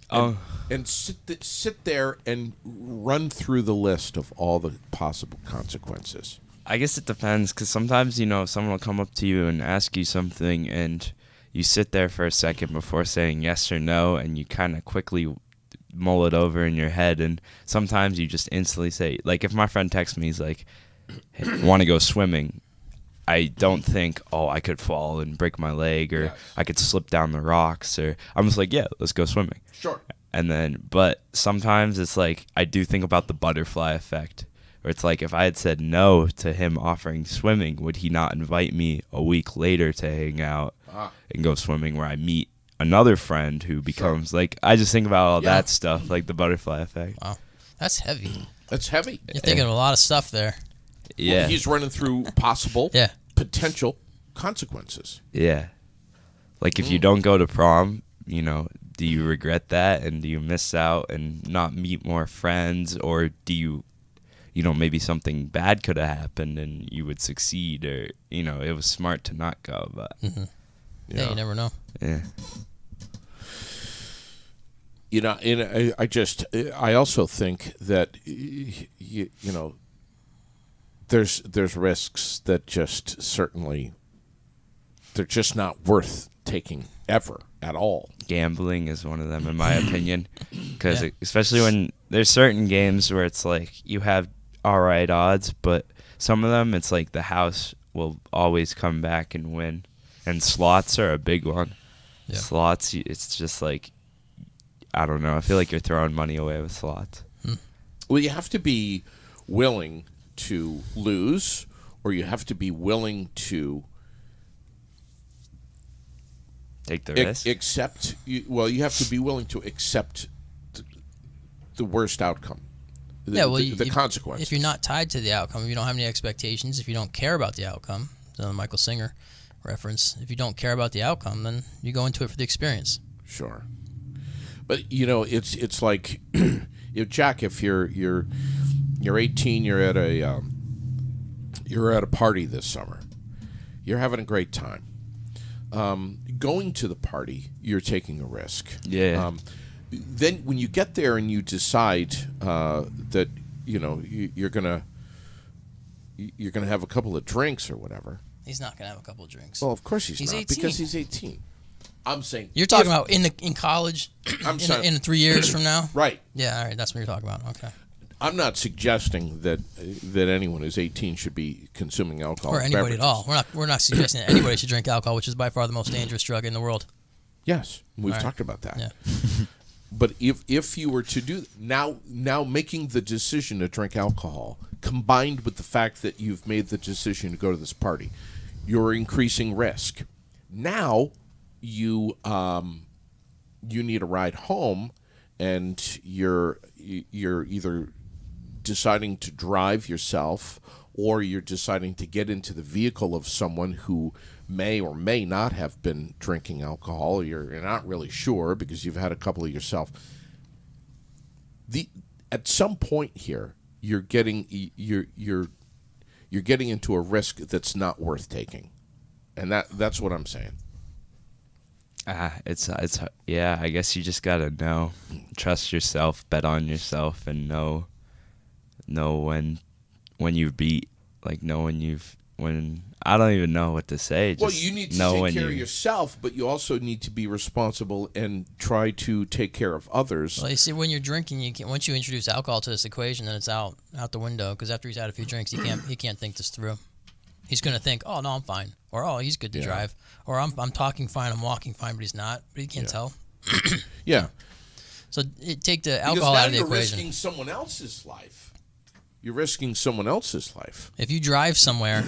And sit there and run through the list of all the possible consequences. I guess it depends, because sometimes, someone will come up to you and ask you something, and you sit there for a second before saying yes or no, and you kind of quickly mull it over in your head, and sometimes you just instantly say, like, if my friend texts me, he's like, hey, want to go swimming, I don't think, oh, I could fall and break my leg, or I could slip down the rocks, or I'm just like, yeah, let's go swimming. Sure. And then, but sometimes it's like, I do think about the butterfly effect. Or it's like, if I had said no to him offering swimming, would he not invite me a week later to hang out and go swimming, where I meet another friend who becomes like, I just think about all that stuff, like the butterfly effect. Wow. That's heavy. That's heavy. You're thinking of a lot of stuff there. Yeah. Well, he's running through possible potential consequences. Yeah. Like if you don't go to prom, do you regret that, and do you miss out and not meet more friends, or do you maybe something bad could have happened and you would succeed, or it was smart to not go. But Yeah, you never know. yeah. I also think that there's risks that just certainly they're just not worth taking ever at all. Gambling is one of them, in my opinion, because Yeah. especially when there's certain games where it's like you have all right odds, but some of them it's like the house will always come back and win, and slots are a big one. Yeah. Slots, it's just like, I don't know. I feel like you're throwing money away with slots. Well, you have to be willing to lose, or you have to be willing to Take the risk. accept. You have to be willing to accept the worst outcome. The consequences. If you're not tied to the outcome, if you don't have any expectations, if you don't care about the outcome, the Michael Singer reference, if you don't care about the outcome, then you go into it for the experience. Sure. But it's like, Jack, if you're 18, you're at a party this summer, you're having a great time. Going to the party, you're taking a risk. Yeah. Then when you get there and you decide that you're gonna have a couple of drinks or whatever. He's not gonna have a couple of drinks. Well, of course he's not, 18. because he's 18. I'm saying You're talking about in college, in 3 years from now. Right. Yeah, all right, that's what you're talking about. Okay. I'm not suggesting that anyone who's 18 should be consuming alcohol. Or anybody at all. We're not suggesting that anybody should drink alcohol, which is by far the most dangerous drug in the world. Yes, we've All right. talked about that. Yeah. But if you were to do now making the decision to drink alcohol, combined with the fact that you've made the decision to go to this party, you're increasing risk. Now you need a ride home, and you're either deciding to drive yourself, or you're deciding to get into the vehicle of someone who may or may not have been drinking alcohol. You're not really sure because you've had a couple of yourself. At some point here, you're getting into a risk that's not worth taking, and that's what I'm saying. It's yeah. I guess you just gotta trust yourself, bet on yourself, and know when you've beat, like know when I don't even know what to say. Well, Just you need to know take care of yourself, but you also need to be responsible and try to take care of others. Well, you see, when you're drinking, once you introduce alcohol to this equation, then it's out the window. Because after he's had a few drinks, he can't think this through. He's going to think, oh no, I'm fine, or oh, he's good to drive, or I'm talking fine, I'm walking fine, but he's not. But he can't tell. Yeah. So take the alcohol out of the equation. You're risking someone else's life. You're risking someone else's life. If you drive somewhere,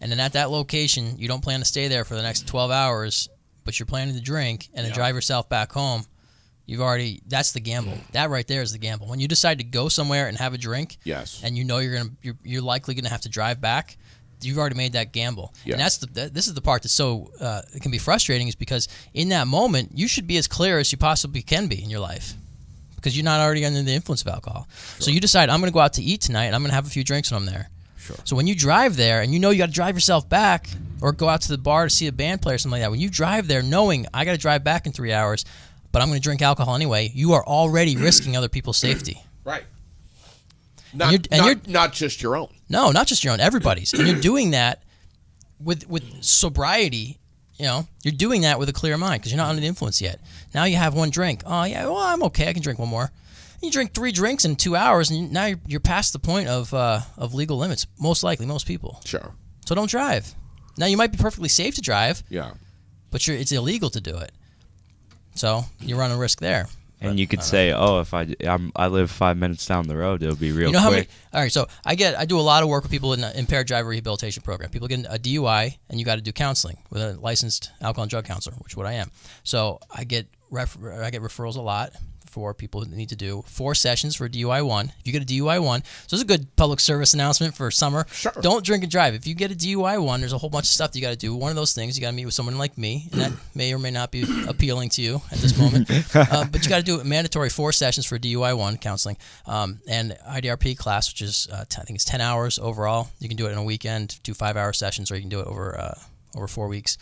and then at that location you don't plan to stay there for the next 12 hours, but you're planning to drink and then drive yourself back home, that's the gamble. That right there is the gamble. When you decide to go somewhere and have a drink, Yes. and you're likely gonna have to drive back, you've already made that gamble. Yeah. And this is the part that's so it can be frustrating, is because in that moment you should be as clear as you possibly can be in your life, because you're not already under the influence of alcohol. Sure. So you decide, I'm going to go out to eat tonight and I'm going to have a few drinks when I'm there. Sure. So when you drive there and you know you got to drive yourself back, or go out to the bar to see a band play or something like that, when you drive there knowing I got to drive back in 3 hours, but I'm going to drink alcohol anyway, you are already risking other people's safety. Right. You're Not just your own. No, not just your own, everybody's. And you're doing that with sobriety. You're doing that with a clear mind because you're not under the influence yet. Now you have one drink. Oh, yeah, well, I'm okay. I can drink one more. You drink 3 drinks in 2 hours, and now you're past the point of legal limits, most likely, most people. Sure. So don't drive. Now, you might be perfectly safe to drive, Yeah. but it's illegal to do it. So you run a risk there. And you could say, oh, if I live 5 minutes down the road, it'll be real quick. All right, so I do a lot of work with people in the impaired driver rehabilitation program. People get a DUI, and you got to do counseling with a licensed alcohol and drug counselor, which is what I am. So I get referrals a lot for people who need to do 4 sessions for DUI 1. If you get a DUI 1, so this is a good public service announcement for summer. Sure. Don't drink and drive. If you get a DUI 1, there's a whole bunch of stuff you got to do. One of those things, you got to meet with someone like me, and that may or may not be appealing to you at this moment. But you got to do a mandatory 4 sessions for DUI 1 counseling, and IDRP class, which is I think it's 10 hours overall. You can do it in a weekend, do 5-hour sessions, or you can do it over 4 weeks.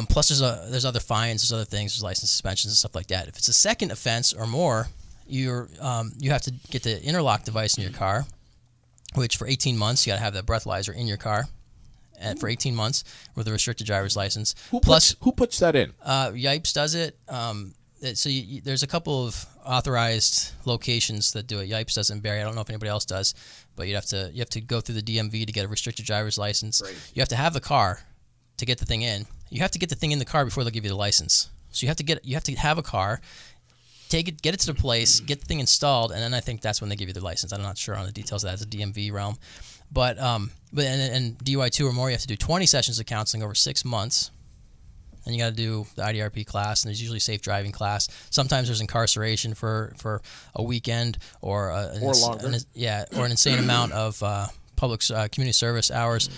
Plus, there's other fines, there's other things, there's license suspensions and stuff like that. If it's a second offense or more, you have to get the interlock device in your car, which for 18 months you got to have that breathalyzer in your car, and for 18 months with a restricted driver's license. Who puts that in? Yipes does it. So there's a couple of authorized locations that do it. Yipes does it in Barrie. I don't know if anybody else does, but you have to go through the DMV to get a restricted driver's license. Right. You have to have the car to get the thing in. You have to get the thing in the car before they'll give you the license. So you have to have a car, get it to the place, get the thing installed, and then I think that's when they give you the license. I'm not sure on the details of that. It's a DMV realm. But DUI 2 or more, you have to do 20 sessions of counseling over 6 months. And you got to do the IDRP class, and there's usually safe driving class. Sometimes there's incarceration for a weekend or longer. Or an insane amount of public community service hours.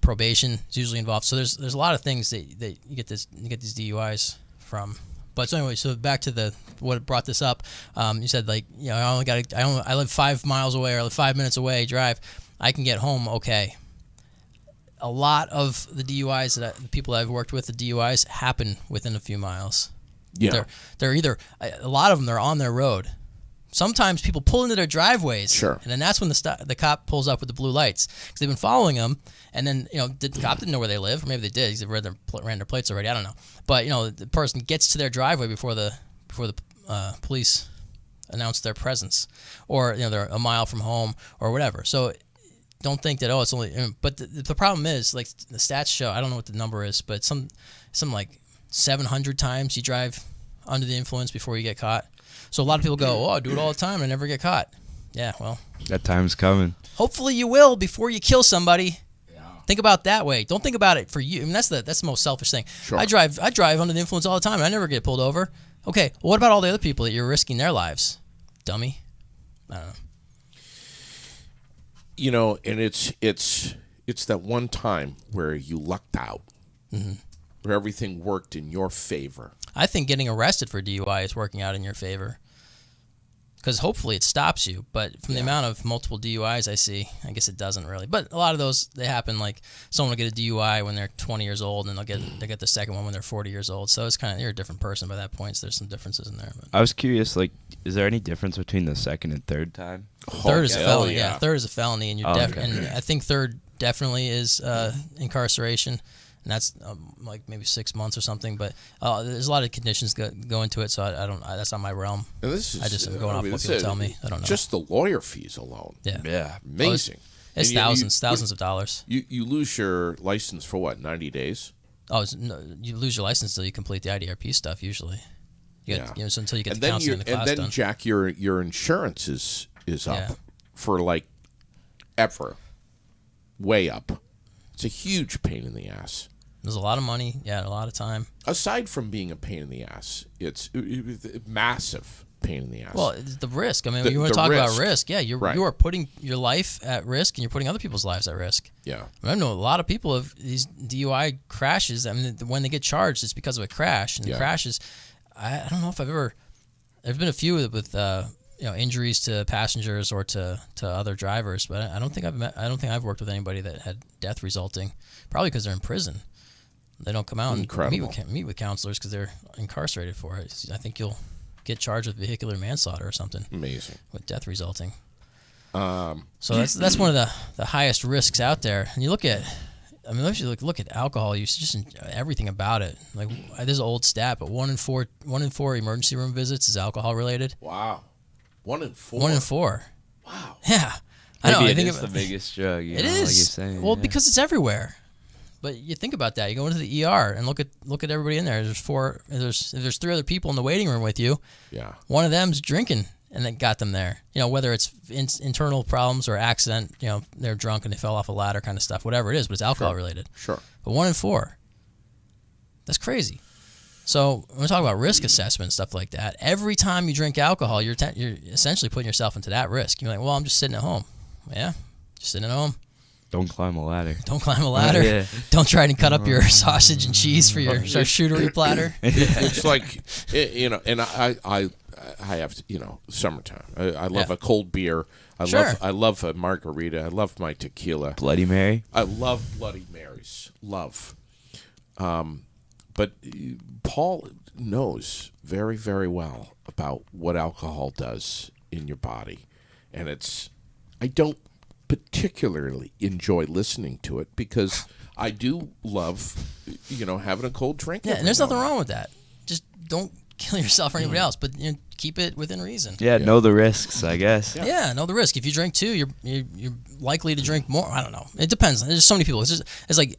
Probation is usually involved. So there's a lot of things that you get these DUIs from. But so anyway, so back to what brought this up. You said I live 5 miles away or 5 minutes away drive. I can get home okay. A lot of the DUIs the people that I've worked with, the DUIs happen within a few miles. Yeah. They're either a lot of them they're on their road. Sometimes people pull into their driveways, Sure. And then that's when the cop pulls up with the blue lights because they've been following them. And then the cop didn't know where they live, or maybe they did because they ran their plates already. I don't know, but the person gets to their driveway before the police announce their presence, or they're a mile from home or whatever. So don't think that it's only. But the problem is, like the stats show, I don't know what the number is, but some like 700 times you drive under the influence before you get caught. So a lot of people go, I do it all the time and I never get caught. Yeah, well, That time's coming. hopefully you will before you kill somebody. Yeah. Think about it that way. Don't think about it for you. I mean, that's the most selfish thing. Sure. I drive under the influence all the time and I never get pulled over. Okay, well, what about all the other people that you're risking their lives? Dummy. I don't know. And it's that one time where you lucked out, where everything worked in your favor. I think getting arrested for DUI is working out in your favor because hopefully it stops you. But from the amount of multiple DUIs I see, I guess it doesn't really. But a lot of those, they happen like someone will get a DUI when they're 20 years old and they get the second one when they're 40 years old. So it's kind of, you're a different person by that point. So there's some differences in there. But. I was curious, is there any difference between the second and third time? Third is a felony. Yeah. Third is a felony, and you're and I think third definitely is incarceration. And that's like maybe 6 months or something, but there's a lot of conditions go into it, so I don't. That's not my realm. And this is, I just am going off what people tell me. I don't know. Just the lawyer fees alone. Yeah, Amazing. It's thousands of dollars. You lose your license for what, 90 days? Oh, you lose your license until you complete the IDRP stuff. Usually, so until you get the counseling and the class and then done. Jack, your insurance is up for like ever, way up. It's a huge pain in the ass. There's a lot of money, a lot of time. Aside from being a pain in the ass, it's a massive pain in the ass. Well, it's the risk. I mean, when you want to talk about risk, you are putting your life at risk, and you're putting other people's lives at risk. Yeah. I know a lot of people have these DUI crashes. I mean, when they get charged, it's because of a crash, and the crashes. I don't know if there's been a few with injuries to passengers or to other drivers, but I don't think I've worked with anybody that had death resulting. Probably because they're in prison. They don't come out and meet with counselors because they're incarcerated for it. I think you'll get charged with vehicular manslaughter or something. Amazing. With death resulting. So that's one of the highest risks out there. And you look at, if you look at alcohol use, just everything about it. Like there's an old stat, but 1 in 4 emergency room visits is alcohol related. Wow. 1 in 4. 1 in 4. Wow. Yeah. I know. I think it's the biggest drug. It is. Like you're saying, well, because it's everywhere. But you think about that. You go into the ER and look at everybody in there. There's 3 other people in the waiting room with you. Yeah. One of them's drinking and that got them there. Whether it's internal problems or accident, they're drunk and they fell off a ladder kind of stuff, whatever it is, but it's alcohol related. Sure. But 1 in 4. That's crazy. So when we talk about risk assessment and stuff like that, every time you drink alcohol, you're essentially putting yourself into that risk. You're like, well, I'm just sitting at home. Yeah, just sitting at home. Don't climb a ladder. Don't climb a ladder. Yeah. Don't try to cut up your sausage and cheese for your charcuterie platter. It's like, and I have to, summertime. I love a cold beer. I love a margarita. I love my tequila. Bloody Mary. I love Bloody Marys. Love. But Paul knows very, very well about what alcohol does in your body. And I don't particularly enjoy listening to it because I do love, having a cold drink. Yeah, and there's nothing wrong with that. Just don't kill yourself or anybody else, but keep it within reason. Yeah, know the risks, I guess. Yeah, know the risk. If you drink 2, you're likely to drink more. I don't know. It depends. There's so many people. It's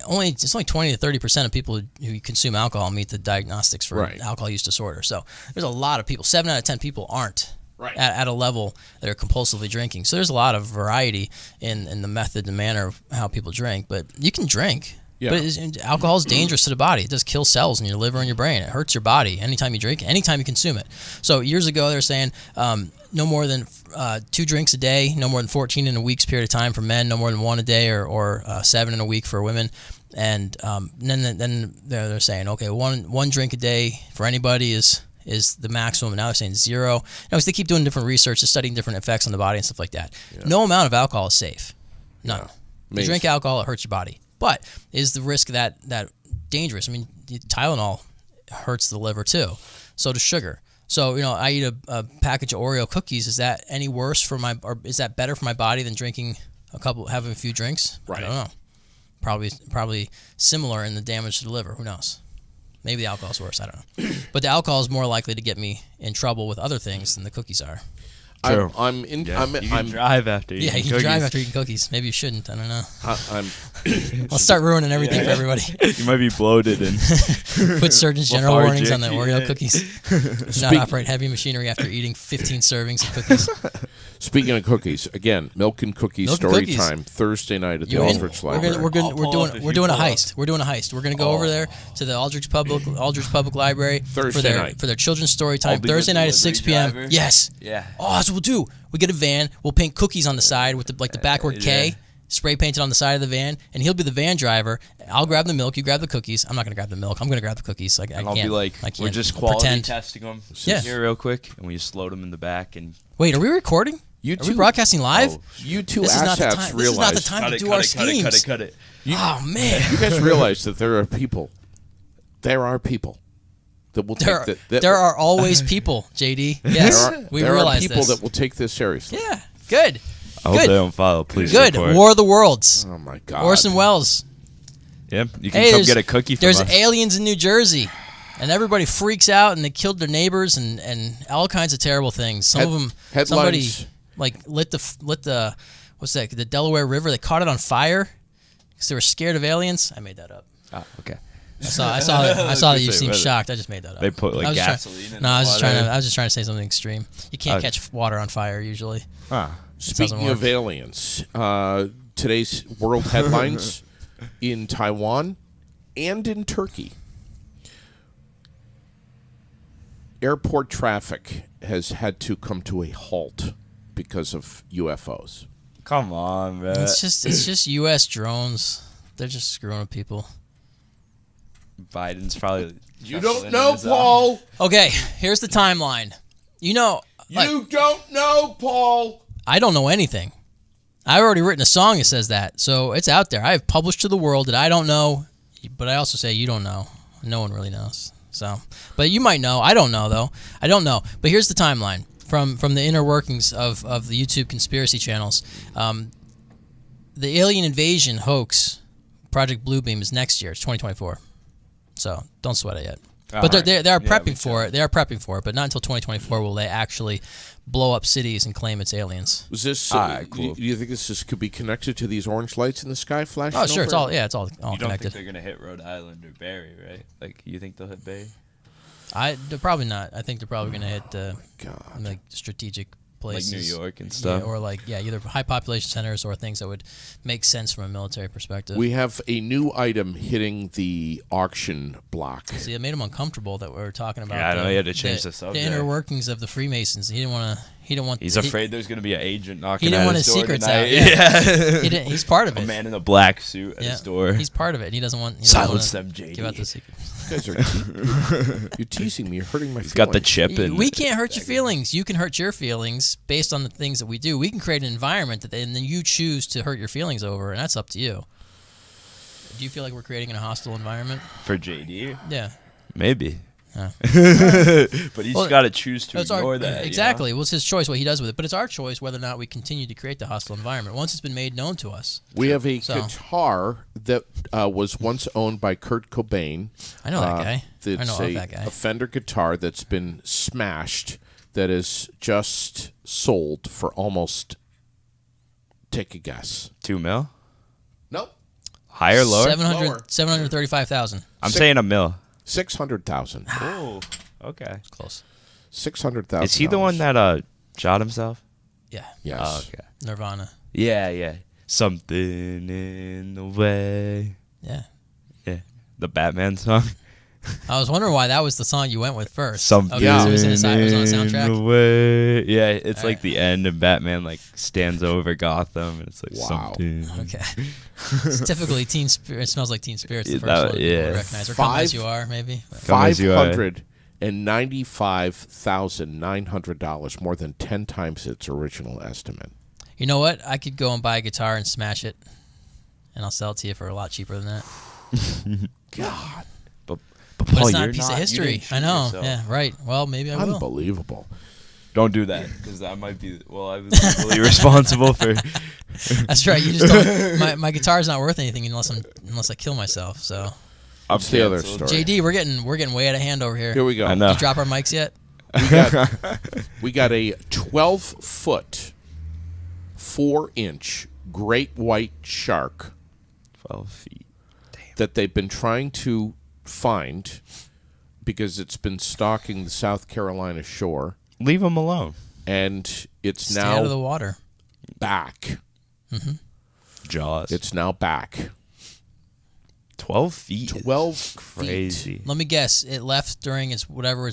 only 20 to 30% of people who consume alcohol meet the diagnostics for alcohol use disorder. So there's a lot of people. 7 out of 10 people aren't at a level that are compulsively drinking. So there's a lot of variety in the method and manner of how people drink. But you can drink. Yeah. But alcohol is dangerous to the body. It does kill cells in your liver and your brain. It hurts your body anytime you drink it, anytime you consume it. So years ago, they were saying no more than 2 drinks a day, no more than 14 in a week's period of time for men, no more than 1 a day or 7 in a week for women. And then they're saying, okay, one drink a day for anybody is the maximum. And now they're saying 0. They keep doing different research, studying different effects on the body and stuff like that. Yeah. No amount of alcohol is safe. None. Yeah. You drink alcohol, it hurts your body. But is the risk that dangerous? I mean, Tylenol hurts the liver too. So does sugar. So I eat a package of Oreo cookies. Is that any worse or is that better for my body than having a few drinks? Right. I don't know. Probably similar in the damage to the liver. Who knows? Maybe the alcohol's worse. I don't know. But the alcohol is more likely to get me in trouble with other things than the cookies are. True. I'm drive after eating cookies. You can drive after eating cookies. Maybe you shouldn't. I don't know. I'm I'll start ruining everything for everybody. You might be bloated and put Surgeon General warnings on the Oreo cookies. Do not operate heavy machinery after eating 15 servings of cookies. Speaking of cookies, again, milk and cookies story time Thursday night at the Aldrich Library. We're doing a heist. We're doing a heist. We're going to go over there to the Aldrich Public Library Thursday night for their children's story time Thursday night at 6 p.m. Driver? Yes. Yeah. Oh, that's what we'll do. We get a van. We'll paint cookies on the side with the backward K. Spray painted on the side of the van, and he'll be the van driver. I'll grab the milk, you grab the cookies. I'm not going to grab the milk. I'm going to grab the cookies. I'll be like, we're just quality testing them here real quick, and we just load them in the back. And wait, are we recording? Are we broadcasting live? You two asshats realize. This is not the time to do our schemes. Cut it. Oh, man. You guys realize that there are people that will take that. There are always people, JD. Yes, we realize there are people that will take this seriously. Yeah, good. I hope they don't follow. Please good. Support. War of the Worlds. Oh, my God. Orson Welles. Yep. You can come get a cookie from us. There's aliens in New Jersey. And everybody freaks out, and they killed their neighbors, and all kinds of terrible things. Some of them, somebody lit the what's that? The Delaware River. They caught it on fire because they were scared of aliens. I made that up. Ah, okay. I saw that you seemed shocked. I just made that up. They put gasoline in I was just trying to say something extreme. You can't catch water on fire usually. Speaking of aliens, today's world headlines in Taiwan and in Turkey. Airport traffic has had to come to a halt because of UFOs. Come on, man. It's just U.S. drones. They're just screwing with people. Biden's probably. You don't know, Paul. Okay, here's the timeline. You don't know, Paul. I don't know anything. I've already written a song that says that, so it's out there. I have published to the world that I don't know, but I also say you don't know. No one really knows. So, but you might know. I don't know though. I don't know. But here's the timeline from the inner workings of the YouTube conspiracy channels. The alien invasion hoax, Project Bluebeam, is next year. It's 2024. So don't sweat it yet. But they are prepping for it. They are prepping for it, but not until 2024 will they actually blow up cities and claim it's aliens. Was this cool? Do you think this could be connected to these orange lights in the sky flashing? Oh, sure. Over? It's all you don't connected. Think they're gonna hit Rhode Island or Barrie, right? Like you think they'll hit Barrie? They're probably not. I think they're probably gonna hit strategic places, New York and stuff. or either high population centers or things that would make sense from a military perspective. We have a new item hitting the auction block. See, it made him uncomfortable that we were talking about. Yeah, I know, he had to change the subject. The inner workings of the Freemasons. He didn't want to. He's afraid there's going to be an agent knocking He didn't at want his his door secrets tonight. out. Yeah. He's part of A it. man in a black suit at his door. He's part of it. He doesn't want. He doesn't Silence wanna them, JD. Give out the secrets. You guys are you're teasing me. You're hurting my He's feelings. got the chip in. We can't hurt your feelings. You can hurt your feelings based on the things that we do. We can create an environment and then you choose to hurt your feelings over, and that's up to you. Do you feel like we're creating a hostile environment? For JD? Yeah. Maybe. Huh. But he's got to choose to ignore that. Exactly. You know? Well, it's his choice what he does with it, but it's our choice whether or not we continue to create the hostile environment once it's been made known to us. We have a guitar that was once owned by Kurt Cobain. I know that guy. It's I know of that guy. a Fender guitar that's been smashed that is just sold for almost, take a guess. $2 million? Nope. Higher, lower? 735,000. I'm saying $1 million. 600,000. Oh, okay. Close. 600,000. Is he the one that shot himself? Yeah. Yes. Oh, okay. Nirvana. Yeah. Something in the way. Yeah. Yeah. The Batman song. I was wondering why that was the song you went with first. Something Okay, so it was on the in the soundtrack. way. Yeah, it's All like right. the end, and Batman like stands over Gotham, and it's like Wow. something. Okay. It's typically Teen Spirit. It smells like Teen Spirit's the Yeah, first one. yeah. People recognize. Or Come As You Are, maybe. Come As You Are. $595,900, more than 10 times its original estimate. You know what? I could go and buy a guitar and smash it, and I'll sell it to you for a lot cheaper than that. God. But But Paul, it's not you're a piece not, of you history. didn't shoot I know. yourself. Yeah, right. Well, maybe I will. Unbelievable. Don't do that, because that might be. Well, I was legally responsible for. That's right. You just don't. My guitar's not worth anything unless I kill myself. So, What's the other canceled. story? JD, we're getting way out of hand over here. Here we go. I know. Did you drop our mics yet? We got a 12-foot, 4-inch great white shark 12 feet. that they've been trying to find because it's been stalking the South Carolina shore, Leave him alone. and it's Stay out of the now water. back. Jaws. It's now back. 12 feet. 12 feet. Crazy. Let me guess. It left during its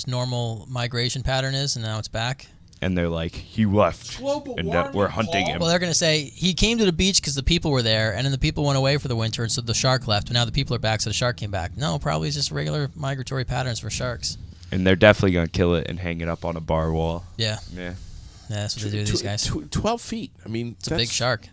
normal migration pattern is, and now it's back. And they're like, he left, Global and warming, we're hunting Paul. him. Well, they're going to say he came to the beach because the people were there, and then the people went away for the winter, and so the shark left. But now the people are back, so the shark came back. No, probably it's just regular migratory patterns for sharks. And they're definitely gonna kill it and hang it up on a bar wall. Yeah, Yeah. that's what they do to these guys. 12 feet. I mean, It's a big shark.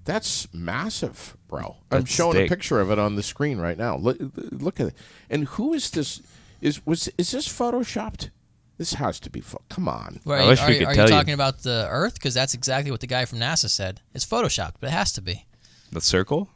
That's massive, bro. I'm That's showing thick. a picture of it on the screen right now. Look at it. And who is this? Is this photoshopped? This has to be. Come on. Well, I wish we are could you tell you. talking about the Earth? Because that's exactly what the guy from NASA said. It's photoshopped, but it has to be. The circle?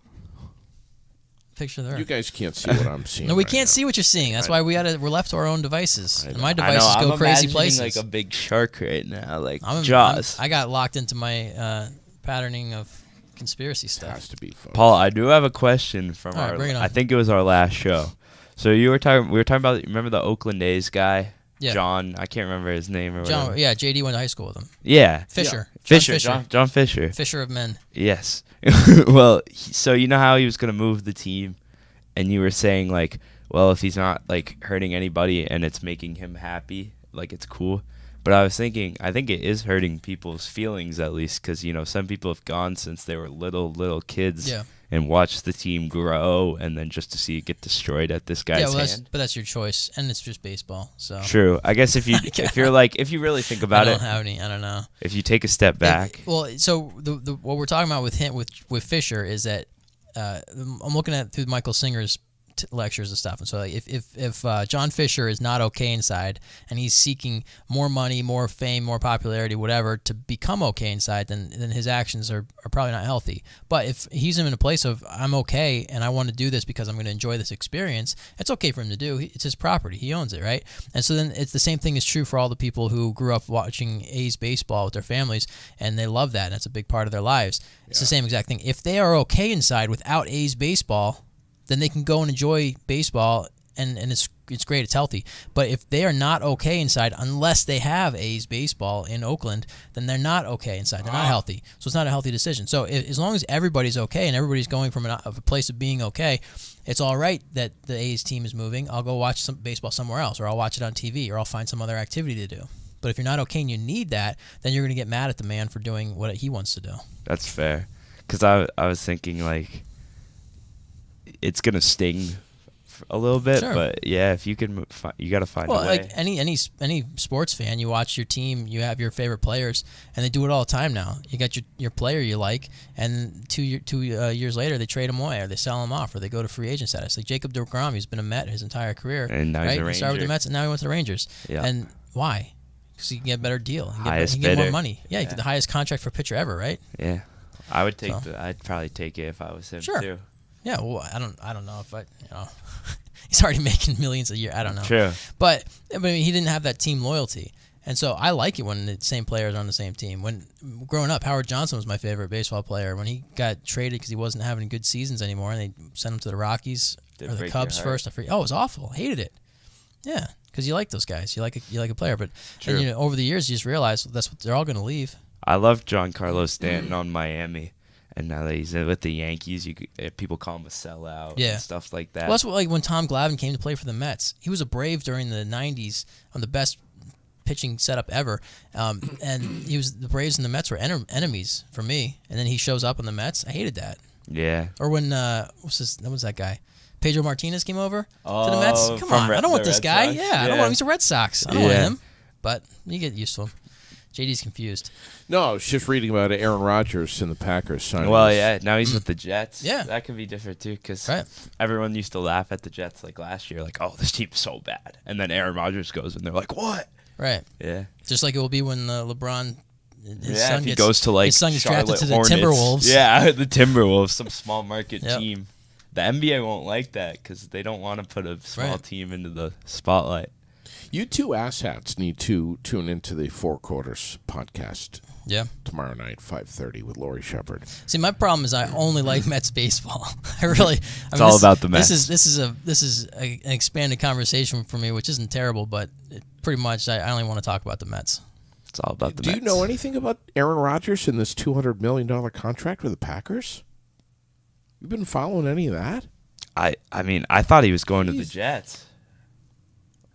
Picture there. You guys can't see what I'm seeing. No, we right can't now. see what you're seeing. That's why we're left to our own devices. And my I devices know, go I'm crazy imagining places. like a big shark right now, like I'm- Jaws. I got locked into my patterning of conspiracy It stuff. has to be. Paul, I do have a question from All right, our. bring it on. I think it was our last show. So we were talking about. Remember the Oakland A's guy, Yeah. John? I can't remember his name or whatever. John, yeah, JD went to high school with him. Yeah, Fisher. Fisher. John John Fisher. Fisher of men. Yes. Well, so you know how he was gonna move the team, and you were saying like, well, if he's not like hurting anybody and it's making him happy, like it's cool. But I was thinking, I think it is hurting people's feelings at least, because some people have gone since they were little kids, Yeah. and watched the team grow, and then just to see it get destroyed at this guy's Yeah, well, hand. but that's your choice, and it's just baseball. So True. I guess if you if you really think I about don't it, have any. I don't know. if you take a step back, Well, so the what we're talking about with him with Fisher is that I'm looking at through Michael Singer's lectures and stuff, and so like, if John Fisher is not okay inside and he's seeking more money, more fame, more popularity, whatever, to become okay inside, then his actions are probably not healthy. But if he's in a place of I'm okay and I want to do this because I'm going to enjoy this experience, it's okay for him to do. It's his property. He owns it, right? And so then it's the same thing is true for all the people who grew up watching A's baseball with their families, and they love that, and it's a big part of their lives. It's the same exact thing. If they are okay inside without A's baseball, then they can go and enjoy baseball, and it's great, it's healthy. But if they are not okay inside, unless they have A's baseball in Oakland, then they're not okay inside. They're not healthy. So it's not a healthy decision. So as long as everybody's okay and everybody's going from a place of being okay, it's all right that the A's team is moving. I'll go watch some baseball somewhere else, or I'll watch it on TV, or I'll find some other activity to do. But if you're not okay and you need that, then you're going to get mad at the man for doing what he wants to do. That's fair. Because I was thinking, like, it's going to sting a little bit, Sure. but yeah, if you can, you got to find a way. Like any sports fan, you watch your team, you have your favorite players, and they do it all the time now. You got your player you like, and two years later they trade him away, or they sell him off, or they go to free agent status. Like Jacob deGrom, he's been a Met his entire career, And now he's a He started with Ranger. the Mets, and now he went to the Rangers. Yeah. And why? Because he can get a better deal. He Highest can get more bidder. money. Yeah, he get the highest contract for a pitcher ever, right? Yeah. I would take So. I'd probably take it if I was him Sure. too. Yeah, well, I don't know if he's already making millions a year. I don't know. True. But I mean, he didn't have that team loyalty. And so I like it when the same players are on the same team. When growing up, Howard Johnson was my favorite baseball player. When he got traded because he wasn't having good seasons anymore, and they sent him to the Rockies Did or the break Cubs your heart? first. I forget. Oh, it was awful. Hated it. Yeah, because you like those guys. You like a player. But True. and, over the years, you just realize that's what they're all going to leave. I love Giancarlo Stanton on Miami, and now that he's with the Yankees, people call him a sellout Yeah. and stuff like that. Well, that's what, like when Tom Glavine came to play for the Mets. He was a Brave during the '90s on the best pitching setup ever, and the Braves and the Mets were enemies for me. And then he shows up on the Mets. I hated that. Yeah. Or when what was that guy? Pedro Martinez came over to the Mets. Come from on, I don't want the this Red guy. Sox? Yeah, I don't Yeah. want him. He's a Red Sox. I don't want Yeah. him. But you get used to him. JD's confused. No, I was just reading about Aaron Rodgers and the Packers signing. Well, yeah. Now he's with the Jets. Yeah. That could be different too, because Right. everyone used to laugh at the Jets like last year, like, "Oh, this team's so bad," and then Aaron Rodgers goes, and they're like, "What?" Right. Yeah. Just like it will be when LeBron. His Yeah. son If he gets, goes to like his son gets drafted Charlotte to the Hornets. Timberwolves. Yeah, the Timberwolves, some small market Yep. team. The NBA won't like that because they don't want to put a small Right. team into the spotlight. You two asshats need to tune into the Four Quarters podcast Yeah. tomorrow night, 5:30 with Lori Shepard. See, my problem is I only like Mets baseball. I really. It's all about the Mets. This is an expanded conversation for me, which isn't terrible, but pretty much I only want to talk about the Mets. It's all about the Do Mets. you know anything about Aaron Rodgers and this $200 million contract with the Packers? You've been following any of that? I mean, I thought he was going to the Jeez. Jets.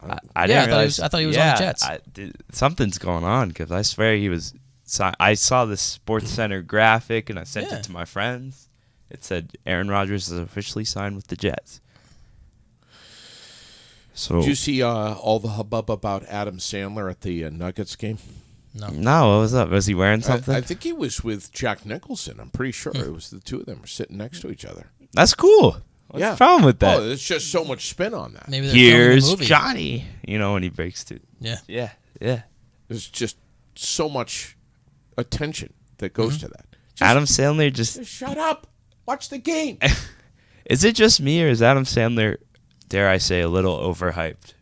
I Yeah, didn't I thought he realize. was- I thought he was on the Jets. Something's going on because I swear he was. I saw the Sports Center graphic and I sent Yeah. it to my friends. It said Aaron Rodgers is officially signed with the Jets. So Did you see all the hubbub about Adam Sandler at the Nuggets game? No. no, what was up? Was he wearing something? I think he was with Jack Nicholson. I'm pretty sure it was the two of them were sitting next to each other. That's cool. What's the problem with that? Oh, there's just so much spin on that. Maybe they're filming Here's the movie. Johnny. You know when he breaks to. Yeah. Yeah. There's just so much attention that goes to that. Just, Adam Sandler just. just shut up. Watch the game. Is it just me or is Adam Sandler, dare I say, a little overhyped?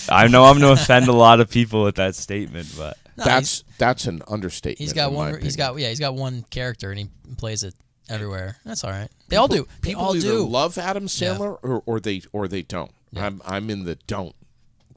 I know I'm going to offend a lot of people with that statement, but No, that's an understatement. he's got in my one. He's opinion. got he's got one character and he plays it everywhere. That's all right. They all do. They People all either do. love Adam Sandler or they don't. Yeah. I'm in the don't.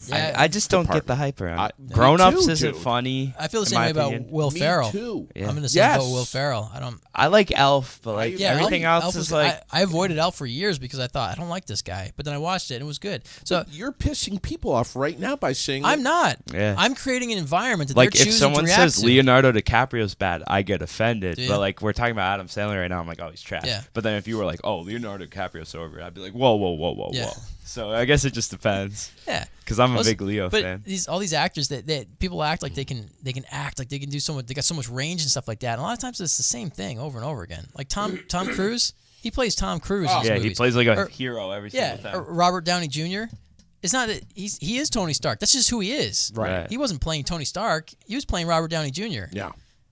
Yeah, I just don't get department. the hype around it. Me Grown Ups too, isn't dude. funny. I feel the in same my way about opinion. Will Me Ferrell. too. Yeah. I'm in the same Yes. boat with Will Ferrell. I don't. I like Elf, but like Yeah, everything Elf else was- is like. I avoided Elf for years because I thought I don't like this guy. But then I watched it and it was good. So You're pissing people off right now by saying I'm not. Yeah. I'm creating an environment that Like they're if choosing someone to react says to. Leonardo DiCaprio's bad, I get offended. Do you? But like we're talking about Adam Sandler right now, I'm like, oh, he's trash. Yeah. But then if you were like, oh, Leonardo DiCaprio's so over, I'd be like, whoa. Yeah. So I guess it just depends. Yeah. Because I'm a Well, big Leo but fan. all these actors that people act like they can act like they can do so much. They got so much range and stuff like that. And a lot of times it's the same thing over and over again. Like Tom Cruise, he plays Tom Cruise. in his Yeah, he movies. plays like a Or- hero every Yeah, single or time. Robert Downey Jr. It's not that he is Tony Stark. That's just who he is. Right. He wasn't playing Tony Stark. He was playing Robert Downey Jr. Yeah.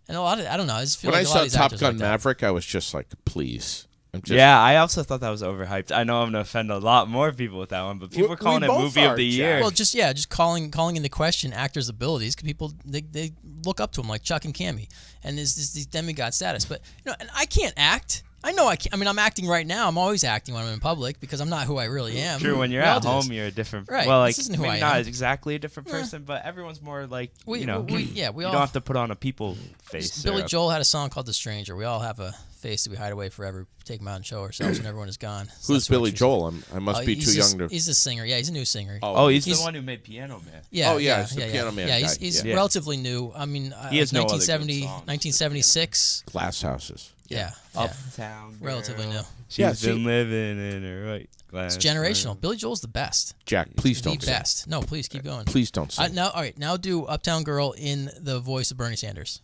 And a lot of I don't know. I just feel When like I a lot saw of these Top actors Gun like that. Maverick, I was just like, please. I'm just, Yeah, I also thought that was overhyped. I know I'm gonna offend a lot more people with that one, but people We are calling it both movie are, of the Jack. year. Well, just calling into question actors' abilities because people they look up to them like Chuck and Cammy, and there's these demigod status. But and I can't act. I know I can't. I mean, I'm acting right now. I'm always acting when I'm in public because I'm not who I really am. True, when you're We all at do this. home, you're a different. Right, Well, like this isn't who maybe I not am. exactly a different person, but everyone's more like We you know. all you don't have to put on a people face. Billy or a- Joel had a song called "The Stranger." We all have a face that we hide away forever. Take them out and show ourselves when everyone is gone. So Who's that's what Billy she's- Joel? I must be too young to. He's a singer. Yeah, he's a new singer. Oh, he's He's- the one who made Piano Man. Yeah, Oh, yeah, it's the yeah. Piano Man Yeah, guy. he's Yeah. relatively new. I mean, He has no other good 1970, songs. 1976. Glass houses. Yeah, Uptown. relatively Girl. new. She's Yeah, been see- living in her right glass. It's generational. Billy Joel's the best. Jack, please The don't say. best. No, please keep going. Please don't say. Now, all right. Now do Uptown Girl in the voice of Bernie Sanders.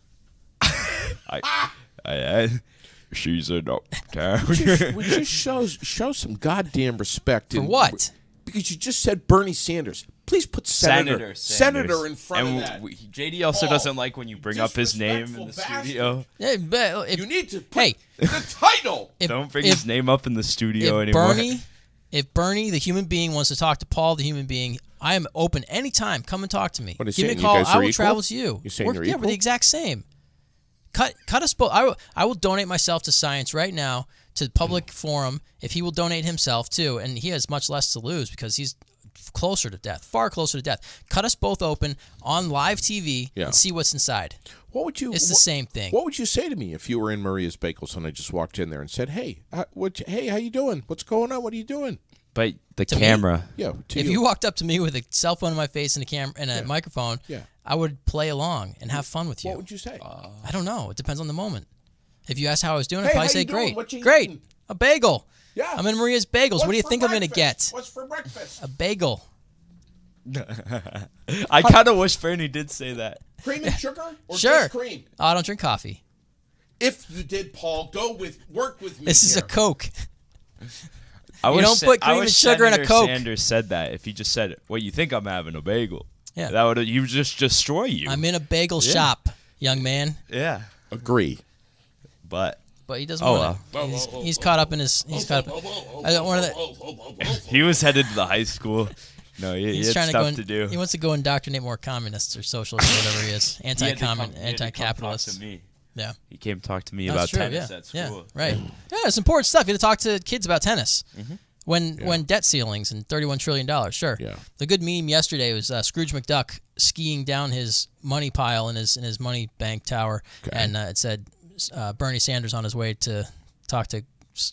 She's an uptown. Would you show some goddamn respect? For what? Because you just said Bernie Sanders. Please put Senator in front and of that. JD also Paul, doesn't like when you bring up his name in the disrespectful studio. Yeah, but You need to put hey, the title. if, Don't bring his name up in the studio if anymore. If Bernie, the human being, wants to talk to Paul, the human being, I am open anytime. Come and talk to me. What are you Give me a saying? You call. guys I are will equal? travel to you. You're saying you're yeah, we're equal? the exact same. Cut us both. I will donate myself to science right now to the public forum if he will donate himself too, and he has much less to lose because he's closer to death, far closer to death. Cut us both open on live TV Yeah. and see what's inside. What would you? It's the same thing. What would you say to me if you were in Maria's Bagels and I just walked in there and said, "Hey, hey, how you doing? What's going on? What are you doing?" But the To me? camera. Yeah, to If you walked up to me with a cell phone in my face and a camera and a microphone, Yeah. I would play along and have fun with you. what would you say? I don't know. It depends on the moment. If you ask how I was doing, Hey, I'd probably how say you doing? great. What you Great. eating? A bagel. Yeah. I'm in Maria's Bagels. What do you think I'm going to get? What's for breakfast? A bagel. I kind of wish Bernie did say that. Cream and sugar or Sure. just cream? Oh, I don't drink coffee. If you did, Paul, work with me. This is a here. Coke. I You wish don't put I cream wish and sugar in a Senator Coke. Sanders said that. If he just said, "Well, you think I'm having a bagel?" Yeah. that would he would just destroy you. I'm in a bagel shop, young man. yeah, Agree. but But he doesn't Oh, want to. He's caught up in his. He's caught up. I don't want to. he was headed to the high school. No, he He's had trying to stuff go. to do. He wants to go indoctrinate more communists or socialists or whatever he is. He had to come- Anti-communist, he had to come anti-capitalist. talk to me. Yeah. He came talk to me That's about true, tennis yeah. at school. Yeah, right. Yeah, it's important stuff. You have to talk to kids about tennis. When debt ceilings and $31 trillion, sure. Yeah. The good meme yesterday was Scrooge McDuck skiing down his money pile in his money bank tower, and it said Bernie Sanders on his way to talk to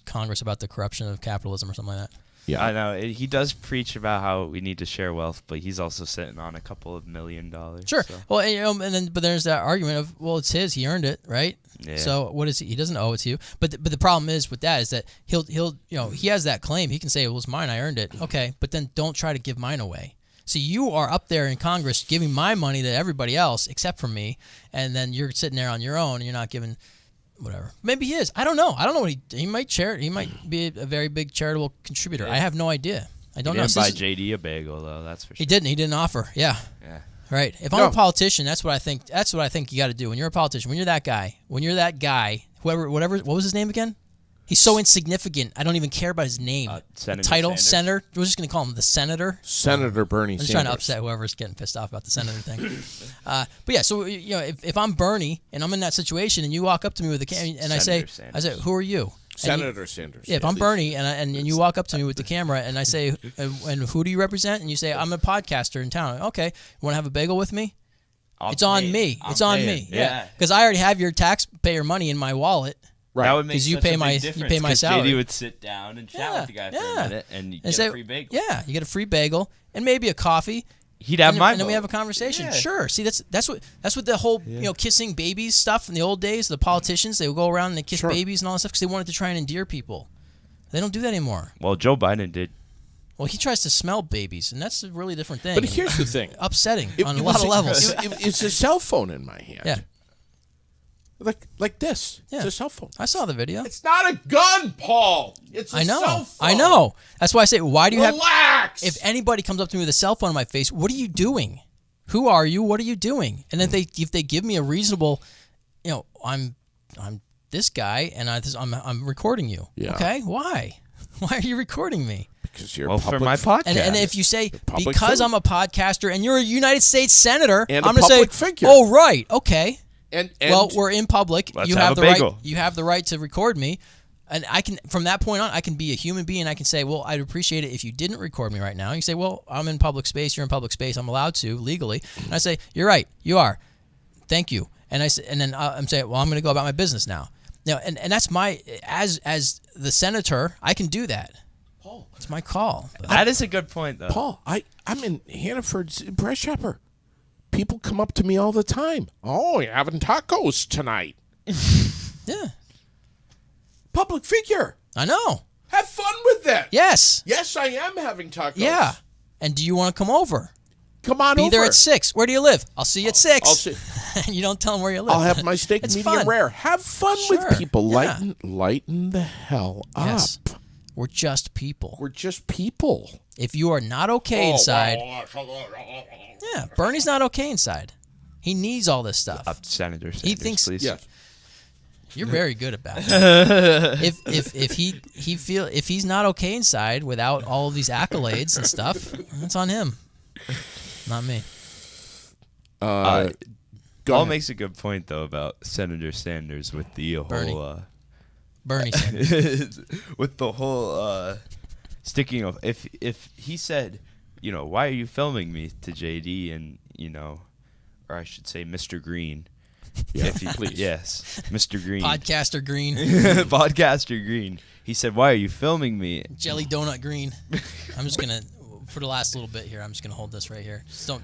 Congress about the corruption of capitalism or something like that. Yeah. I know he does preach about how we need to share wealth, but he's also sitting on a couple of $1 million. Sure. So. Well, and then but there's that argument of it's his, he earned it, right? Yeah. So what is he doesn't owe it to you. But the problem is with that is that he'll he has that claim. He can say, "Well, it's mine. I earned it." Okay, but then don't try to give mine away. So you are up there in Congress giving my money to everybody else except for me, and then you're sitting there on your own and you're not giving whatever. Maybe he is. I don't know. I don't know what he might share. He might be a very big charitable contributor. I have no idea. I don't He know. didn't buy JD a bagel though. That's for sure. He didn't. He didn't offer. Yeah. Yeah. Right. If I'm a politician, that's what I think. That's what I think you got to do. When you're a politician, when you're that guy, whatever, what was his name again? He's so insignificant. I don't even care about his name. Senator The title, Sanders. senator. We're just gonna call him the senator. Senator Bernie I'm just Sanders. trying to upset whoever's getting pissed off about the senator thing. But yeah, so if I'm Bernie and I'm in that situation and you walk up to me with a camera and I say, Sanders. "Who are you?" Senator Sanders. Yeah, if I'm Bernie and you walk up to me with the camera and I say, "And who do you represent?" and you say, "I'm a podcaster in town." Okay, you want to have a bagel with me? It's on me. It's on me. Yeah, because I already have your taxpayer money in my wallet. Right. That would make 'Cause you such pay a my- big you difference, pay my 'cause salary. JD would sit down and chat with the guy for a minute, and you get say, a free bagel. Yeah, you get a free bagel and maybe a coffee. He'd have and, my and then we vote. have a conversation. Yeah. Sure. See, that's what the whole kissing babies stuff in the old days. The politicians, they would go around and they kiss babies and all that stuff because they wanted to try and endear people. They don't do that anymore. Well, Joe Biden did. Well, he tries to smell babies, and that's a really different thing. But here's the thing. Upsetting on a It lot was of levels. It's a cell phone in my hand. Yeah. Like this. Yeah. It's a cell phone. I saw the video. It's not a gun, Paul. It's a I know. cell phone. I know. That's why I say, why do you have? Relax. If anybody comes up to me with a cell phone in my face, what are you doing? Who are you? What are you doing? And if they give me a reasonable, I'm this guy and I'm recording you. Yeah. Okay. Why? Why are you recording me? Because you're Well, a for public my podcast. And if you say public because figure. I'm a podcaster and you're a United States senator, And a I'm gonna say, public figure. oh right, okay. and Well, we're in public. Let's You have have a the right. bagel. You have the right to record me. And I can, from that point on, I can be a human being. I can say, well, I'd appreciate it if you didn't record me right now. You say, well, I'm in public space. You're in public space. I'm allowed to legally. And I say, you're right. You are. Thank you. And I say, and then I'm saying, well, I'm going to go about my business now. Now, and that's my, as the senator, I can do that. Paul, It's my call. That is a good point, though. Paul, I'm in Hannaford's press shopper. People come up to me all the time. Oh, you're having tacos tonight. Yeah. Public figure. I know. Have fun with it. Yes. Yes, I am having tacos. Yeah. And do you want to come over? Come on Be over. there at 6. Where do you live? I'll see you at 6. I'll see. You don't tell them where you live. I'll have my steak It's medium fun. rare. Have fun Sure. with people. Yeah. Lighten the hell up. Yes. We're just people. We're just people. If you are not okay inside, yeah, Bernie's not okay inside. He needs all this stuff. Senator Sanders, He thinks- please. Yes. You're very good about that. if he's not okay inside without all of these accolades and stuff, that's on him, not me. Go Paul ahead. makes a good point, though, about Senator Sanders with the Bernie. whole... Bernie Sanders. with the whole sticking of... If he said, why are you filming me to JD and, or I should say Mr. Green... Yeah, If he, please. Yes, Mr. Green. Podcaster Green, Podcaster Green. He said, why are you filming me? Jelly Donut Green. I'm just gonna, for the last little bit here, I'm just gonna hold this right here. Don't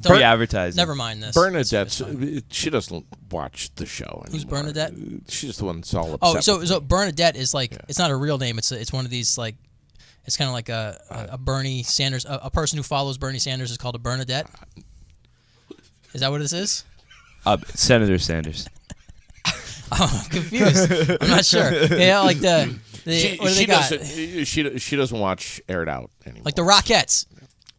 Free advertising. Never mind this. Bernadette's, It's fine. she doesn't watch the show anymore. Who's Bernadette? She's the one that's all upset. Oh, with so Bernadette is like, it's not a real name. It's one of these like, it's kind of like a Bernie Sanders, a person who follows Bernie Sanders is called a Bernadette. Is that what this is? Senator Sanders. Oh, I'm confused. I'm not sure. Yeah, like what do they got? She doesn't watch Aired Out anymore. Like the Rockettes.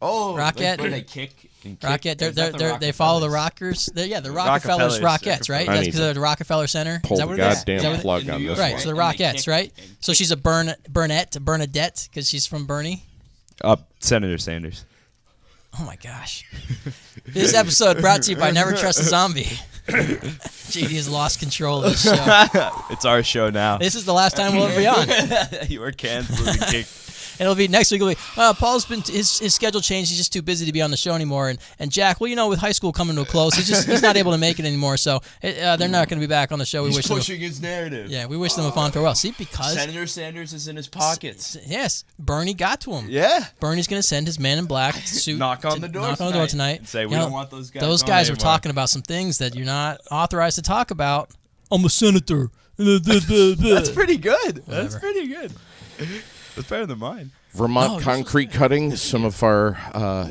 Oh, Rocket. where they kick and kick. Rocket. Is that the They follow the Rockefellers? Rockers. The Rockefellers Rockettes, right? I That's need because of the Rockefeller Center. Is pull that the what it is? goddamn Is that what plug In on New this York. Right, one. so the And they Rockettes, kick right? and So she's a Bernadette, because she's from Bernie. Senator Sanders. Oh my gosh. This episode brought to you by Never Trust a Zombie. JD has lost control of the show. It's our show now. This is the last time we'll ever be on. You were canceled and kicked. It'll be next week. It'll be, Paul's been his schedule changed. He's just too busy to be on the show anymore. And Jack, well, with high school coming to a close, he's not able to make it anymore. So they're not going to be back on the show. We wish them. his narrative. Yeah, we wish them a fond farewell. See, because Senator Sanders is in his pockets. yes, Bernie got to him. Yeah. Bernie's going to send his man in black suit. Knock on to the door knock on the door tonight. and say, we don't want those guys Those on guys are anymore." talking about some things that you're not authorized to talk about. I'm a senator. That's pretty good. That's Whatever. pretty good. That's better than mine. Vermont No, Concrete Cutting, some of our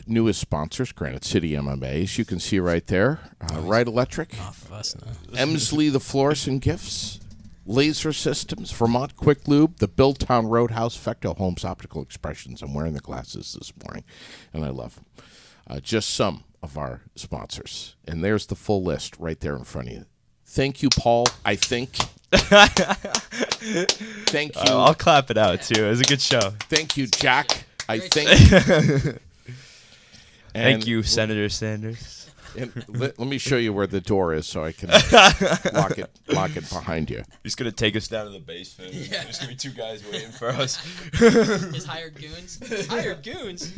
newest sponsors, Granite City MMAs. You can see right there. Right Electric, Off of us now. Emsley the Floors and Gifts, Laser Systems, Vermont Quick Lube, the Billtown Roadhouse, Fecto Homes Optical Expressions. I'm wearing the glasses this morning, and I love them. Just some of our sponsors. And there's the full list right there in front of you. Thank you, Paul, I think. Thank you. I'll clap it out, too. It was a good show. Thank you, Jack, I think. Thank you, Senator Sanders. And let me show you where the door is so I can lock it behind you. He's going to take us down to the basement. Yeah. There's going to be two guys waiting for us. His hired goons. Hired goons?